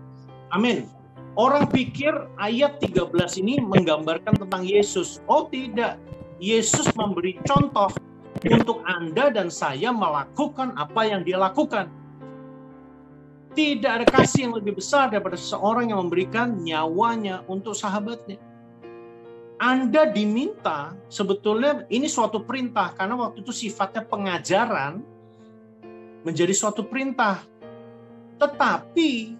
Amin. Orang pikir ayat 13 ini menggambarkan tentang Yesus. Oh tidak, Yesus memberi contoh untuk Anda dan saya melakukan apa yang Dia lakukan. Tidak ada kasih yang lebih besar daripada seorang yang memberikan nyawanya untuk sahabatnya. Anda diminta, sebetulnya ini suatu perintah, karena waktu itu sifatnya pengajaran menjadi suatu perintah. Tetapi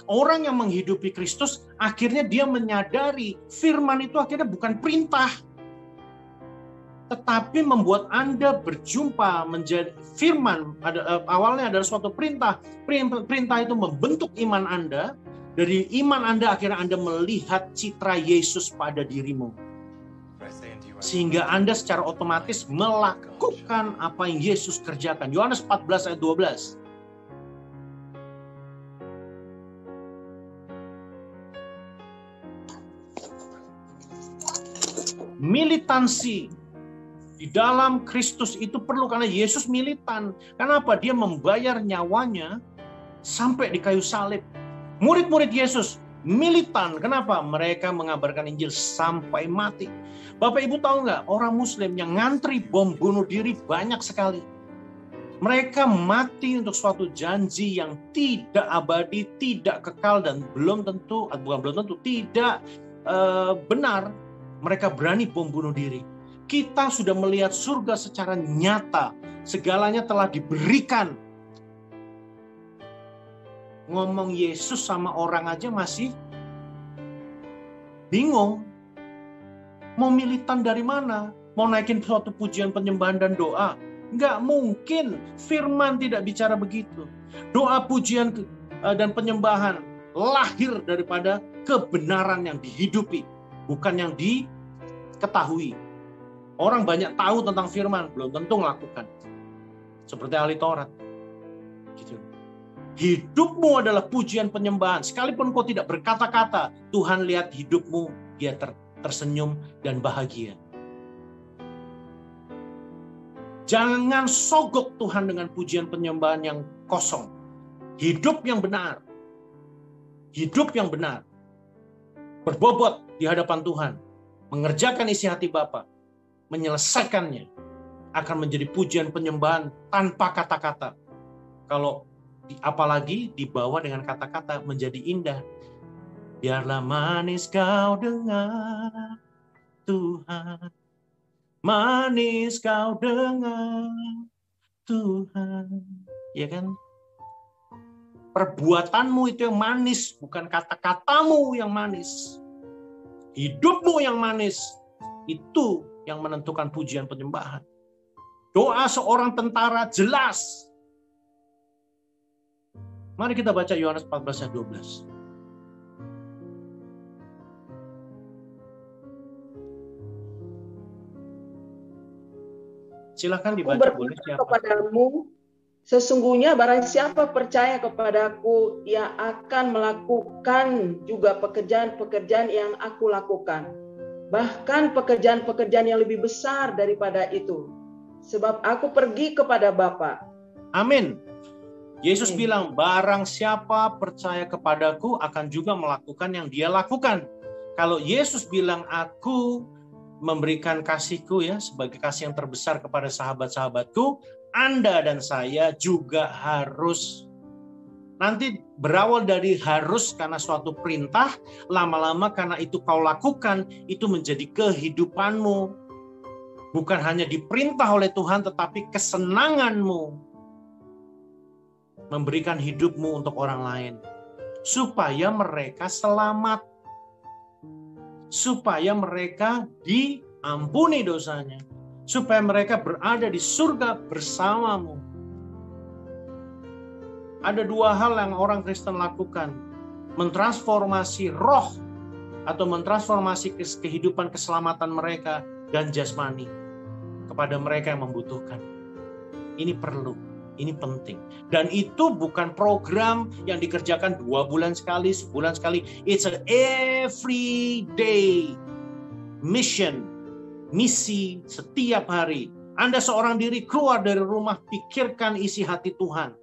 orang yang menghidupi Kristus, akhirnya dia menyadari firman itu akhirnya bukan perintah, tetapi membuat Anda berjumpa menjadi firman. Awalnya adalah suatu perintah. Perintah itu membentuk iman Anda. Dari iman Anda akhirnya Anda melihat citra Yesus pada dirimu. Sehingga Anda secara otomatis melakukan apa yang Yesus kerjakan. Yohanes 14 ayat 12. Militansi di dalam Kristus itu perlu, karena Yesus militan. Kenapa? Dia membayar nyawanya sampai di kayu salib. Murid-murid Yesus militan. Kenapa? Mereka mengabarkan Injil sampai mati. Bapak Ibu tahu nggak, orang Muslim yang ngantri bom bunuh diri banyak sekali. Mereka mati untuk suatu janji yang tidak abadi, tidak kekal, dan tidak benar. Mereka berani bom bunuh diri. Kita sudah melihat surga secara nyata. Segalanya telah diberikan. Ngomong Yesus sama orang aja masih bingung. Mau militan dari mana? Mau naikin suatu pujian, penyembahan, dan doa? Nggak mungkin. Firman tidak bicara begitu. Doa, pujian, dan penyembahan lahir daripada kebenaran yang dihidupi, bukan yang diketahui. Orang banyak tahu tentang firman, belum tentu melakukan. Seperti ahli Taurat. Gitu. Hidupmu adalah pujian penyembahan. Sekalipun kau tidak berkata-kata, Tuhan lihat hidupmu, Dia tersenyum dan bahagia. Jangan sogok Tuhan dengan pujian penyembahan yang kosong. Hidup yang benar. Hidup yang benar. Berbobot di hadapan Tuhan. Mengerjakan isi hati Bapa. Menyelesaikannya. Akan menjadi pujian penyembahan tanpa kata-kata. Apalagi dibawa dengan kata-kata menjadi indah. Biarlah manis kau dengar Tuhan. Manis kau dengar Tuhan. Ya kan? Perbuatanmu itu yang manis, bukan kata-katamu yang manis. Hidupmu yang manis, itu yang menentukan pujian penyembahan. Doa seorang tentara jelas. Mari kita baca Yohanes 14 ayat 12. Silakan dibaca, boleh siapa? Kepadamu, sesungguhnya barang siapa percaya kepadaku, ia akan melakukan juga pekerjaan-pekerjaan yang aku lakukan. Bahkan pekerjaan-pekerjaan yang lebih besar daripada itu. Sebab aku pergi kepada Bapa. Amin. Yesus bilang, barang siapa percaya kepadaku akan juga melakukan yang Dia lakukan. Kalau Yesus bilang, aku memberikan kasihku ya sebagai kasih yang terbesar kepada sahabat-sahabatku, Anda dan saya juga harus. Nanti berawal dari harus karena suatu perintah, lama-lama karena itu kau lakukan, itu menjadi kehidupanmu. Bukan hanya diperintah oleh Tuhan, tetapi kesenanganmu. Memberikan hidupmu untuk orang lain. Supaya mereka selamat. Supaya mereka diampuni dosanya. Supaya mereka berada di surga bersamamu. Ada dua hal yang orang Kristen lakukan. Mentransformasi roh atau mentransformasi kehidupan keselamatan mereka dan jasmani kepada mereka yang membutuhkan. Ini perlu, ini penting. Dan itu bukan program yang dikerjakan 2 bulan sekali, sebulan sekali. It's an everyday mission, misi setiap hari. Anda seorang diri keluar dari rumah, pikirkan isi hati Tuhan.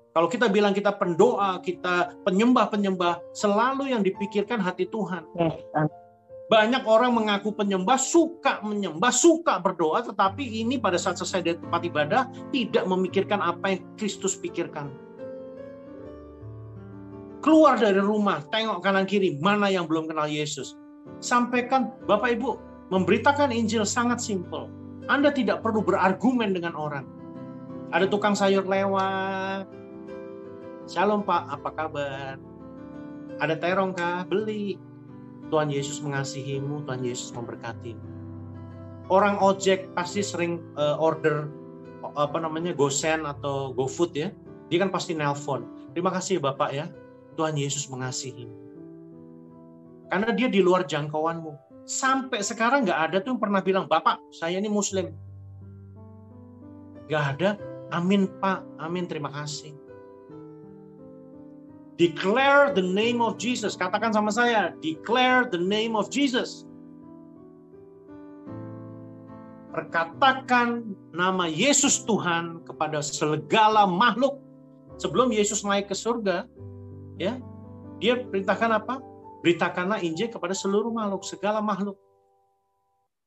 Kalau kita bilang kita pendoa, kita penyembah-penyembah, selalu yang dipikirkan hati Tuhan. Banyak orang mengaku penyembah, suka berdoa, tetapi ini pada saat selesai dari tempat ibadah, tidak memikirkan apa yang Kristus pikirkan. Keluar dari rumah, tengok kanan kiri, mana yang belum kenal Yesus. Sampaikan, Bapak Ibu, memberitakan Injil sangat simpel. Anda tidak perlu berargumen dengan orang. Ada tukang sayur lewat, Shalom Pak, apa kabar? Ada terong kah? Beli. Tuhan Yesus mengasihimu, Tuhan Yesus memberkatimu. Orang ojek pasti sering order GoSend atau GoFood ya. Dia kan pasti nelpon. Terima kasih Bapak ya. Tuhan Yesus mengasihimu. Karena dia di luar jangkauanmu. Sampai sekarang nggak ada tuh yang pernah bilang, Bapak, saya ini Muslim. Nggak ada. Amin Pak, amin, terima kasih. Declare the name of Jesus. Katakan sama saya, declare the name of Jesus. Perkatakan nama Yesus Tuhan kepada segala makhluk. Sebelum Yesus naik ke surga, ya, dia perintahkan apa? Beritakanlah Injil kepada seluruh makhluk, segala makhluk.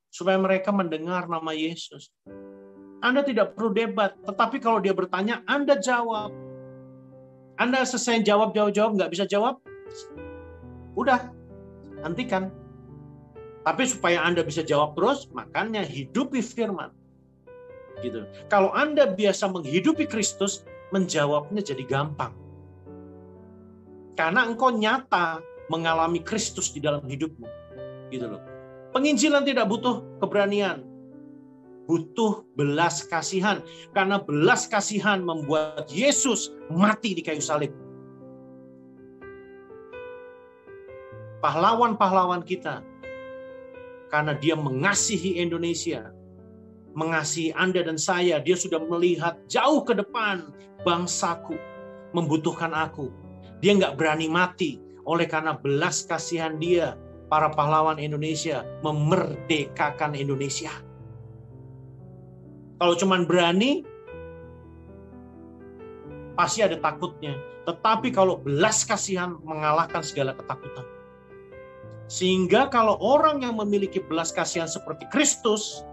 Supaya mereka mendengar nama Yesus. Anda tidak perlu debat, tetapi kalau dia bertanya, Anda jawab. Anda selesai jawab, nggak bisa jawab, udah, hentikan. Tapi supaya Anda bisa jawab terus, makanya hidupi firman. Gitu. Kalau Anda biasa menghidupi Kristus, menjawabnya jadi gampang. Karena engkau nyata mengalami Kristus di dalam hidupmu. Gitu loh. Penginjilan tidak butuh keberanian. Butuh belas kasihan. Karena belas kasihan membuat Yesus mati di kayu salib. Pahlawan-pahlawan kita. Karena dia mengasihi Indonesia. Mengasihi Anda dan saya. Dia sudah melihat jauh ke depan. Bangsaku membutuhkan aku. Dia nggak berani mati. Oleh karena belas kasihan dia. Para pahlawan Indonesia memerdekakan Indonesia. Kalau cuman berani, pasti ada takutnya. Tetapi kalau belas kasihan mengalahkan segala ketakutan. Sehingga kalau orang yang memiliki belas kasihan seperti Kristus,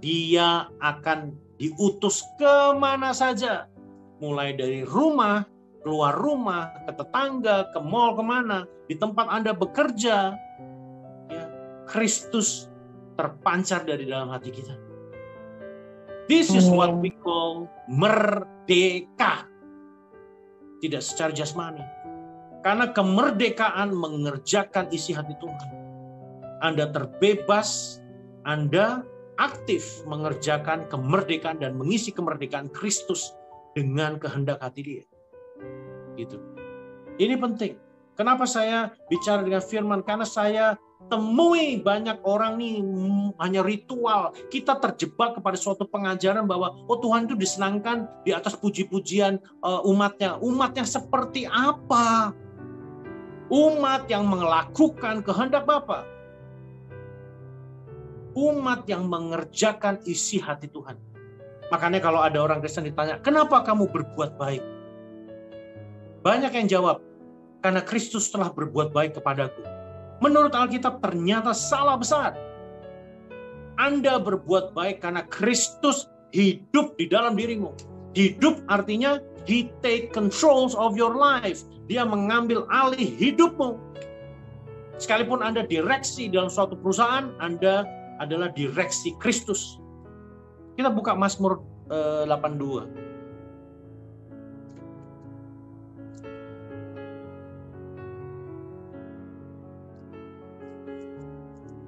dia akan diutus kemana saja. Mulai dari rumah, keluar rumah, ke tetangga, ke mall, kemana. Di tempat Anda bekerja, ya, Kristus terpancar dari dalam hati kita. This is what we call merdeka. Tidak secara jasmani. Karena kemerdekaan mengerjakan isi hati Tuhan. Anda terbebas, Anda aktif mengerjakan kemerdekaan dan mengisi kemerdekaan Kristus dengan kehendak hati Dia. Gitu. Ini penting. Kenapa saya bicara dengan firman? Karena saya temui banyak orang nih hanya ritual. Kita terjebak kepada suatu pengajaran bahwa Tuhan itu disenangkan di atas puji-pujian umatnya. Umatnya seperti apa? Umat yang melakukan kehendak Bapa. Umat yang mengerjakan isi hati Tuhan. Makanya kalau ada orang Kristen ditanya, kenapa kamu berbuat baik? Banyak yang jawab, karena Kristus telah berbuat baik kepadaku. Menurut Alkitab ternyata salah besar. Anda berbuat baik karena Kristus hidup di dalam dirimu. Hidup artinya He take controls of your life. Dia mengambil alih hidupmu. Sekalipun Anda direksi dalam suatu perusahaan, Anda adalah direksi Kristus. Kita buka Mazmur 82.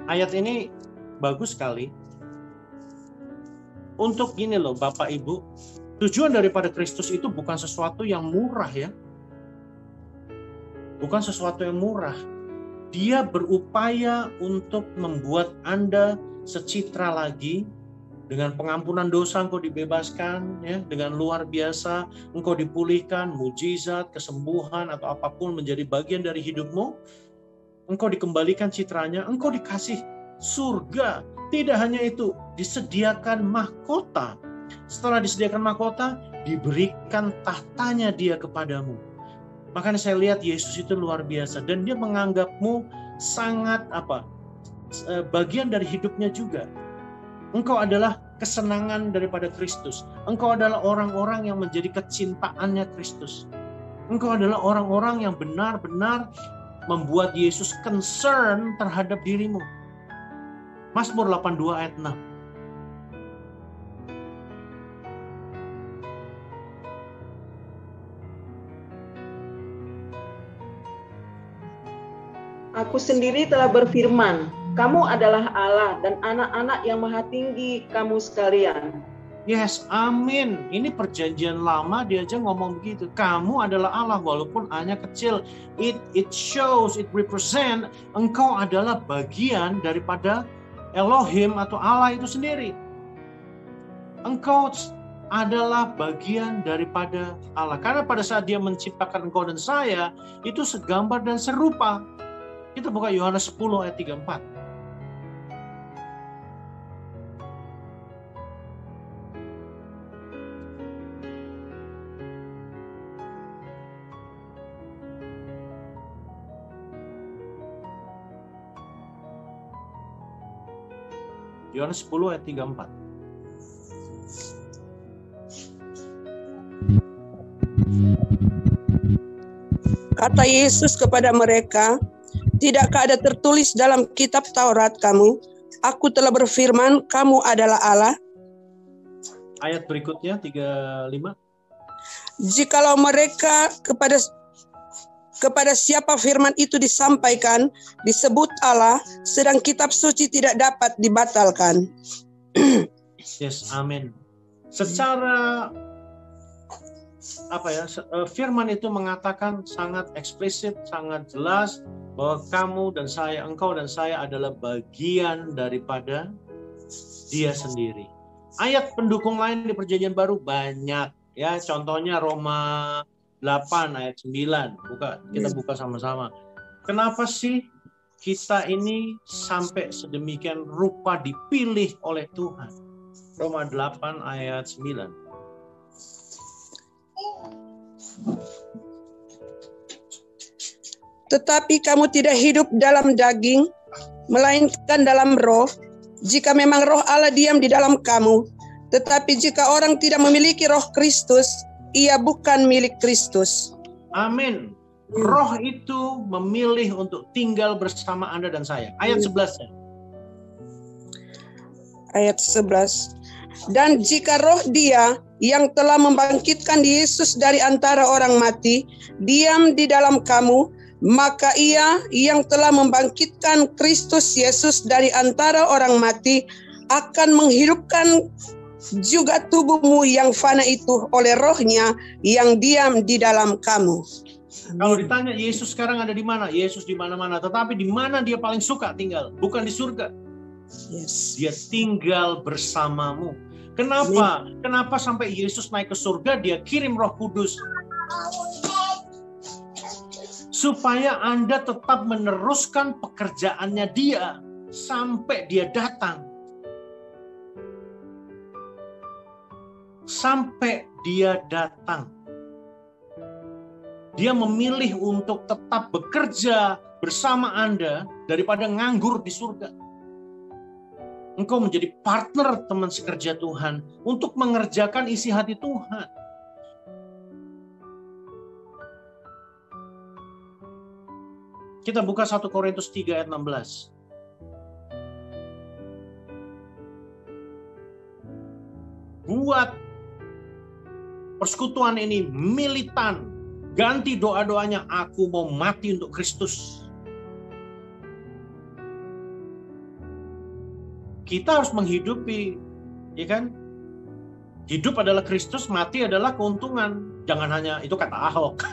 Ayat ini bagus sekali. Untuk gini loh Bapak Ibu, Tujuan daripada Kristus itu bukan sesuatu yang murah ya. Bukan sesuatu yang murah. Dia berupaya untuk membuat Anda secitra lagi. Dengan pengampunan dosa engkau dibebaskan, ya, dengan luar biasa engkau dipulihkan, mujizat, kesembuhan atau apapun menjadi bagian dari hidupmu. Engkau dikembalikan citranya, engkau dikasih surga. Tidak hanya itu, disediakan mahkota. Setelah disediakan mahkota, diberikan tahtanya dia kepadamu. Makanya saya lihat Yesus itu luar biasa dan dia menganggapmu sangat bagian dari hidupnya juga. Engkau adalah kesenangan daripada Kristus. Engkau adalah orang-orang yang menjadi kecintaannya Kristus. Engkau adalah orang-orang yang benar-benar membuat Yesus concern terhadap dirimu. Mazmur 82 ayat 6. Aku sendiri telah berfirman, kamu adalah Allah dan anak-anak yang maha tinggi kamu sekalian. Yes, amin. Ini perjanjian lama dia aja ngomong begitu. Kamu adalah Allah walaupun hanya kecil. It shows, it represent engkau adalah bagian daripada Elohim atau Allah itu sendiri. Engkau adalah bagian daripada Allah. Karena pada saat dia menciptakan engkau dan saya, itu segambar dan serupa. Kita buka Yohanes 10 ayat 34. Yohanes 10 ayat 34. Kata Yesus kepada mereka, tidakkah ada tertulis dalam kitab Taurat kamu, aku telah berfirman, kamu adalah Allah? Ayat berikutnya 35. Jikalau mereka kepada siapa firman itu disampaikan, disebut Allah, sedang kitab suci tidak dapat dibatalkan. Yes, amin. Secara firman itu mengatakan sangat eksplisit, sangat jelas bahwa kamu dan saya, engkau dan saya adalah bagian daripada dia sendiri. Ayat pendukung lain di perjanjian baru banyak ya, contohnya Roma 8 ayat 9. Kita buka sama-sama. Kenapa sih kita ini sampai sedemikian rupa dipilih oleh Tuhan? Roma 8 ayat 9. Tetapi kamu tidak hidup dalam daging, melainkan dalam roh, jika memang roh Allah diam di dalam kamu. Tetapi jika orang tidak memiliki roh Kristus, ia bukan milik Kristus. Amin. Roh itu memilih untuk tinggal bersama Anda dan saya. Ayat 11. Ayat 11. Dan jika roh dia yang telah membangkitkan Yesus dari antara orang mati diam di dalam kamu, maka ia yang telah membangkitkan Kristus Yesus dari antara orang mati akan menghidupkan juga tubuhmu yang fana itu oleh rohnya yang diam di dalam kamu. Kalau ditanya Yesus sekarang ada di mana? Yesus di mana-mana. Tetapi di mana dia paling suka tinggal? Bukan di surga. Yes. Dia tinggal bersamamu. Kenapa? Kenapa sampai Yesus naik ke surga? Dia kirim Roh Kudus. Supaya Anda tetap meneruskan pekerjaannya dia sampai dia datang. Sampai dia datang. Dia memilih untuk tetap bekerja bersama Anda daripada nganggur di surga. Engkau menjadi partner teman sekerja Tuhan untuk mengerjakan isi hati Tuhan. Kita buka 1 Korintus 3 ayat 16. Buat persekutuan ini militan. Ganti doa-doanya, aku mau mati untuk Kristus. Kita harus menghidupi, ya kan? Hidup adalah Kristus, mati adalah keuntungan. Jangan hanya, itu kata Ahok.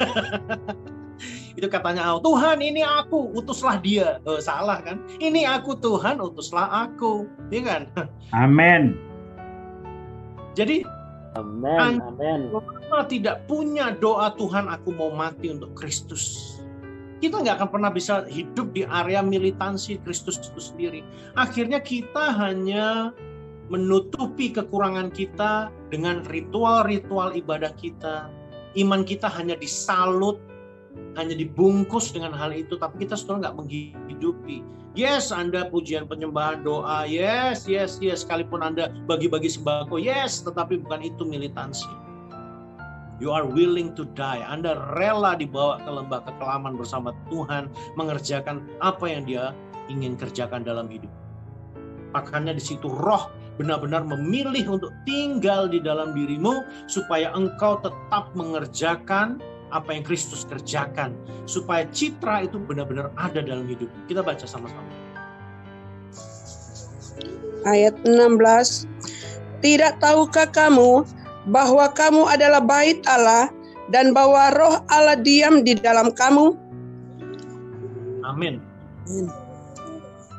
Itu katanya Ahok, Tuhan ini aku, utuslah dia. Salah kan? Ini aku Tuhan, utuslah aku. Iya kan? Amin. Jadi, Amin. Anda tidak punya doa Tuhan aku mau mati untuk Kristus. Kita nggak akan pernah bisa hidup di area militansi Kristus itu sendiri. Akhirnya kita hanya menutupi kekurangan kita dengan ritual-ritual ibadah kita. Iman kita hanya disalut, hanya dibungkus dengan hal itu, tapi kita sebenarnya nggak menghidupi. Yes, Anda pujian penyembahan doa, yes, sekalipun Anda bagi-bagi sembako, yes, tetapi bukan itu militansi. You are willing to die. Anda rela dibawa ke lembah kekelaman bersama Tuhan, mengerjakan apa yang Dia ingin kerjakan dalam hidup. Makanya di situ roh benar-benar memilih untuk tinggal di dalam dirimu supaya engkau tetap mengerjakan apa yang Kristus kerjakan, supaya citra itu benar-benar ada dalam hidup. Kita baca sama-sama. Ayat 16. Tidak tahukah kamu bahwa kamu adalah bait Allah dan bahwa roh Allah diam di dalam kamu? Amin.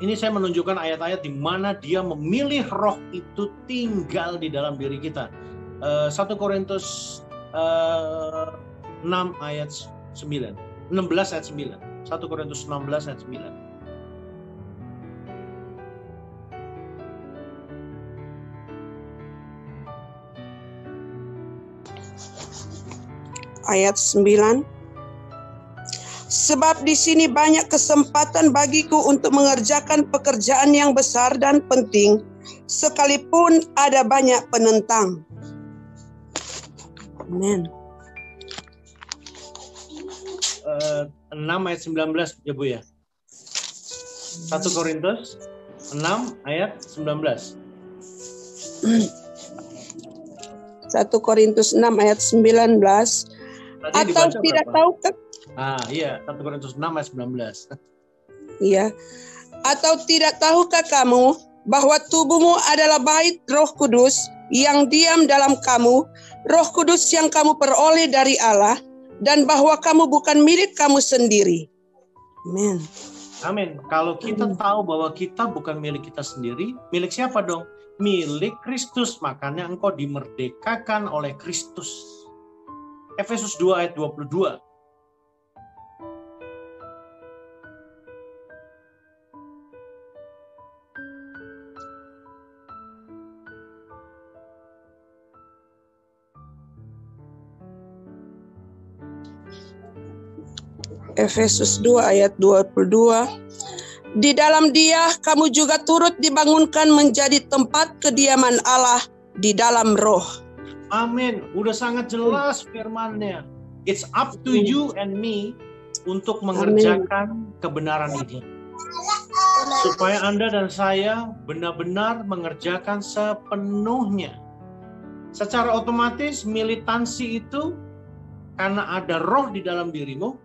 Ini saya menunjukkan ayat-ayat di mana Dia memilih roh itu tinggal di dalam diri kita. 1 Korintus 6 ayat 9. 16 ayat 9. 1 Korintus 16 ayat 9. Ayat 9. Sebab di sini banyak kesempatan bagiku untuk mengerjakan pekerjaan yang besar dan penting, sekalipun ada banyak penentang. Amin. 6 ayat 19 ya Bu ya. 1 Korintus 6 ayat 19. 1 Korintus 6 ayat 19. Tadi atau tidak tahu ke... Iya, 1 Korintus 6 ayat 19. Iya. Atau tidak tahukah kamu bahwa tubuhmu adalah bait Roh Kudus yang diam dalam kamu, Roh Kudus yang kamu peroleh dari Allah, dan bahwa kamu bukan milik kamu sendiri. Amin. Amin. Kalau kita tahu bahwa kita bukan milik kita sendiri, milik siapa dong? Milik Kristus. Makanya engkau dimerdekakan oleh Kristus. Efesus 2 ayat 22. Efesus 2 ayat 22. Di dalam Dia kamu juga turut dibangunkan menjadi tempat kediaman Allah di dalam Roh. Amin. Udah sangat jelas firman-Nya. It's up to you and me untuk mengerjakan kebenaran ini. Supaya Anda dan saya benar-benar mengerjakan sepenuhnya. Secara otomatis militansi itu karena ada roh di dalam dirimu,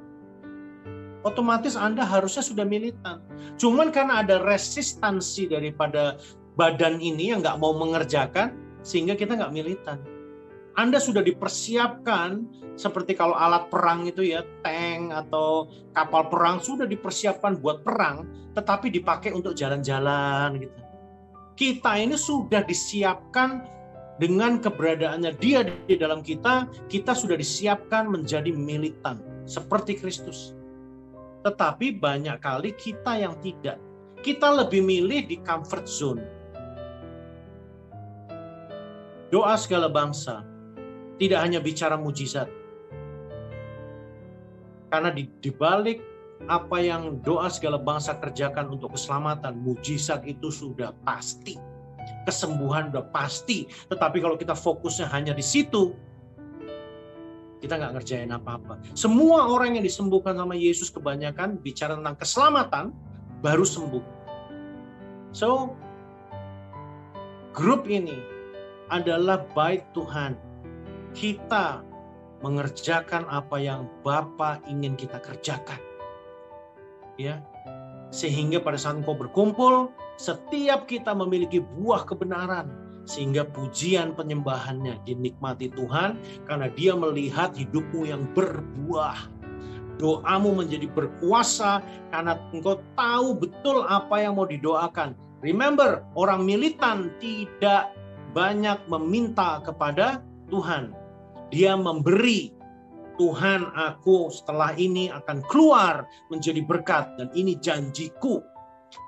otomatis Anda harusnya sudah militan. Cuman karena ada resistansi daripada badan ini yang nggak mau mengerjakan, sehingga kita nggak militan. Anda sudah dipersiapkan seperti kalau alat perang itu ya, tank atau kapal perang sudah dipersiapkan buat perang, tetapi dipakai untuk jalan-jalan gitu. Kita ini sudah disiapkan dengan keberadaannya Dia di dalam kita, kita sudah disiapkan menjadi militan seperti Kristus. Tetapi banyak kali kita yang tidak. Kita lebih milih di comfort zone. Doa segala bangsa tidak hanya bicara mujizat. Karena di balik apa yang doa segala bangsa kerjakan untuk keselamatan, mujizat itu sudah pasti. Kesembuhan sudah pasti. Tetapi kalau kita fokusnya hanya di situ, kita nggak ngerjain apa-apa. Semua orang yang disembuhkan sama Yesus kebanyakan bicara tentang keselamatan, baru sembuh. So, grup ini adalah bait Tuhan. Kita mengerjakan apa yang Bapa ingin kita kerjakan. Ya. Sehingga pada saat engkau berkumpul, setiap kita memiliki buah kebenaran. sehingga pujian penyembahannya dinikmati Tuhan karena dia melihat hidupmu yang berbuah. Doamu menjadi berkuasa karena engkau tahu betul apa yang mau didoakan. Remember, orang militan tidak banyak meminta kepada Tuhan. Dia memberi. Tuhan, aku setelah ini akan keluar menjadi berkat dan ini janjiku.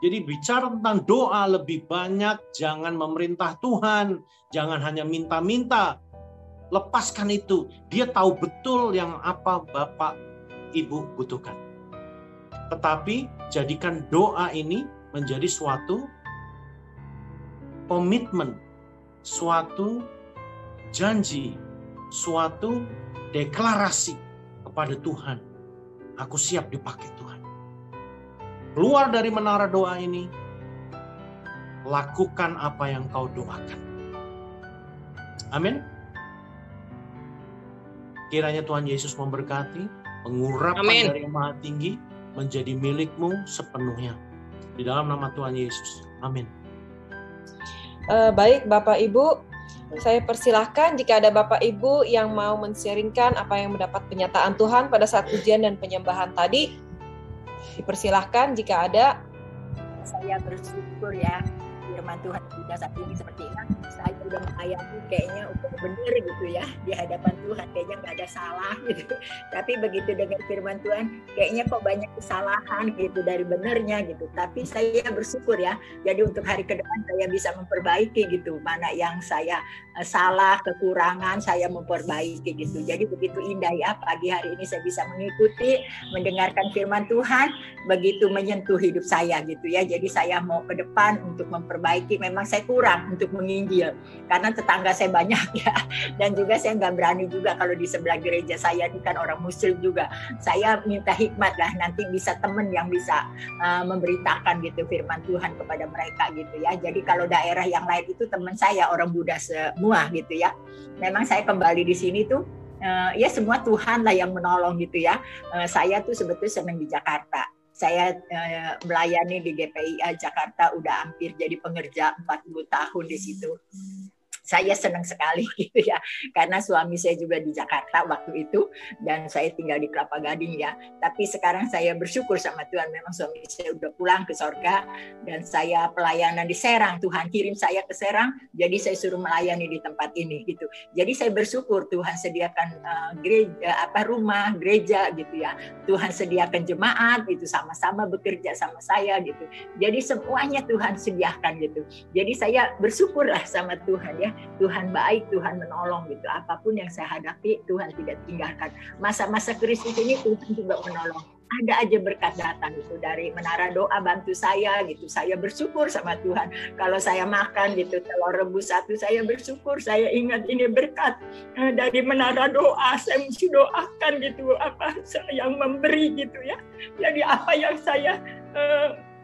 Jadi bicara tentang doa lebih banyak, jangan memerintah Tuhan, jangan hanya minta-minta. Lepaskan itu. Dia tahu betul yang apa Bapak Ibu butuhkan. Tetapi jadikan doa ini menjadi suatu komitmen, suatu janji, suatu deklarasi kepada Tuhan. Aku siap dipakai Tuhan. Keluar dari menara doa ini, lakukan apa yang kau doakan. Amin. Kiranya Tuhan Yesus memberkati, pengurapan dari Yang Maha Tinggi menjadi milikmu sepenuhnya. Di dalam nama Tuhan Yesus. Amin. Baik Bapak Ibu, saya persilahkan jika ada Bapak Ibu yang mau men-sharingkan apa yang mendapat penyataan Tuhan pada saat pujian dan penyembahan tadi. Dipersilahkan jika ada. Saya bersyukur ya, firman Tuhan kita saat ini seperti ini. Saya udah menghayati kayaknya udah benar gitu ya di hadapan Tuhan, kayaknya nggak ada salah gitu. Tapi begitu dengar firman Tuhan, kayaknya kok banyak kesalahan gitu dari benernya gitu. Tapi saya bersyukur ya. Jadi untuk hari ke depan saya bisa memperbaiki gitu. Mana yang saya salah, kekurangan, saya memperbaiki gitu. Jadi begitu indah ya pagi hari ini saya bisa mengikuti, mendengarkan firman Tuhan, begitu menyentuh hidup saya gitu ya. Jadi saya mau ke depan untuk memperbaiki. Memang saya kurang untuk menginjil karena tetangga saya banyak ya, dan juga saya nggak berani juga kalau di sebelah gereja saya ini kan orang Muslim juga. Saya minta hikmat lah, nanti bisa teman yang bisa memberitakan gitu firman Tuhan kepada mereka gitu ya. Jadi kalau daerah yang lain itu teman saya orang Buddha semua gitu ya. Memang saya kembali di sini tuh ya semua Tuhan lah yang menolong gitu ya. Saya tuh sebetulnya senang di Jakarta. Saya melayani di GPIA Jakarta udah hampir jadi pengerja 40 tahun di situ. Saya senang sekali gitu ya, karena suami saya juga di Jakarta waktu itu dan saya tinggal di Kelapa Gading ya. Tapi sekarang saya bersyukur sama Tuhan, memang suami saya udah pulang ke sorga dan saya pelayanan di Serang. Tuhan kirim saya ke Serang, jadi saya suruh melayani di tempat ini gitu. Jadi saya bersyukur Tuhan sediakan gereja, rumah gereja gitu ya. Tuhan sediakan jemaat gitu, sama-sama bekerja sama saya gitu. Jadi semuanya Tuhan sediakan gitu. Jadi saya bersyukurlah sama Tuhan ya. Tuhan baik, Tuhan menolong gitu. Apapun yang saya hadapi, Tuhan tidak tinggalkan. Masa-masa krisis ini Tuhan juga menolong. Ada aja berkat datang gitu dari menara doa bantu saya gitu. Saya bersyukur sama Tuhan. Kalau saya makan gitu telur rebus 1, saya bersyukur. Saya ingat ini berkat dari menara doa. Saya mesti doakan gitu apa yang memberi gitu ya. Jadi apa yang saya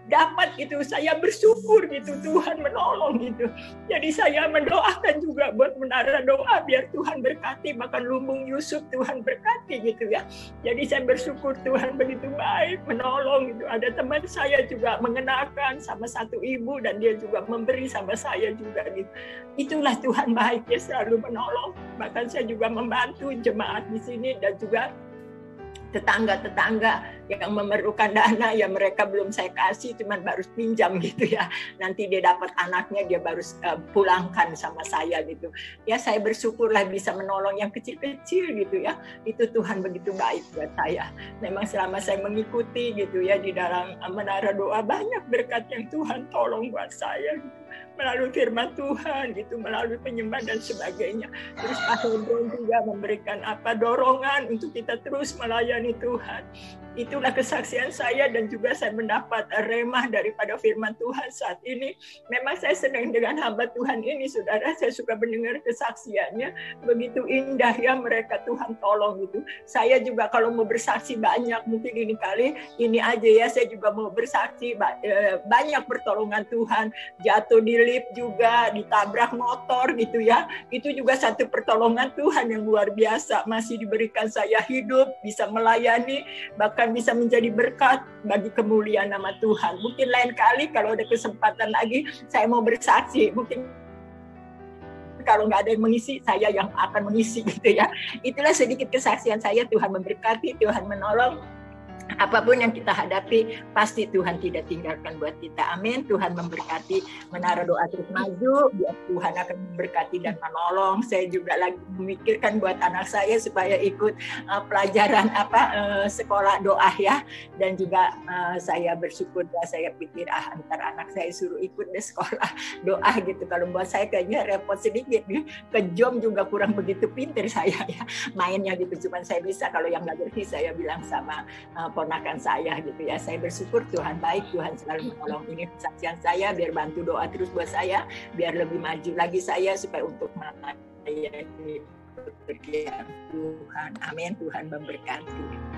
dapat gitu, saya bersyukur gitu, Tuhan menolong gitu. Jadi saya mendoakan juga buat menara doa biar Tuhan berkati, bahkan Lumbung Yusuf Tuhan berkati gitu ya. Jadi saya bersyukur Tuhan begitu baik menolong gitu. Ada teman saya juga mengenakan sama satu ibu dan dia juga memberi sama saya juga gitu. Itulah Tuhan baik, dia selalu menolong. Bahkan saya juga membantu jemaat di sini dan juga tetangga-tetangga yang memerlukan dana ya mereka belum saya kasih, cuman baru pinjam gitu ya. Nanti dia dapat anaknya dia baru pulangkan sama saya gitu. Ya saya bersyukurlah bisa menolong yang kecil-kecil gitu ya. Itu Tuhan begitu baik buat saya. Memang selama saya mengikuti gitu ya di dalam menara doa banyak berkat yang Tuhan tolong buat saya gitu. Melalui firman Tuhan gitu, melalui penyembahan dan sebagainya. Terus Pak Hendron juga memberikan dorongan untuk kita terus melayani Tuhan. Itulah kesaksian saya dan juga saya mendapat remah daripada firman Tuhan saat ini. Memang saya senang dengan hamba Tuhan ini, saudara. Saya suka mendengar kesaksiannya. Begitu indah ya mereka Tuhan tolong gitu. Saya juga kalau mau bersaksi banyak, mungkin ini kali ini aja ya saya juga mau bersaksi banyak pertolongan Tuhan. Jatuh di lift juga, ditabrak motor gitu ya. Itu juga satu pertolongan Tuhan yang luar biasa. Masih diberikan saya hidup, bisa melayani, bahkan bisa menjadi berkat bagi kemuliaan nama Tuhan. Mungkin lain kali kalau ada kesempatan lagi saya mau bersaksi. Mungkin kalau nggak ada yang mengisi, saya yang akan mengisi gitu ya. Itulah sedikit kesaksian saya. Tuhan memberkati, Tuhan menolong. Apapun yang kita hadapi, pasti Tuhan tidak tinggalkan buat kita. Amin. Tuhan memberkati, menara doa terus maju, biar Tuhan akan memberkati dan menolong. Saya juga lagi memikirkan buat anak saya supaya ikut pelajaran sekolah doa ya. Dan juga saya bersyukur ya, saya pikir antar anak saya suruh ikut deh sekolah doa gitu. Kalau buat saya kayaknya repot sedikit. Kejam juga kurang begitu pinter saya ya. Mainnya gitu, cuman saya bisa, kalau yang nggak ngerti saya bilang sama ponakan saya gitu ya. Saya bersyukur Tuhan baik, Tuhan selalu menolong. Ini kesaksian saya, biar bantu doa terus buat saya, biar lebih maju lagi saya supaya untuk melayani pekerjaan Tuhan. Amin. Tuhan memberkati.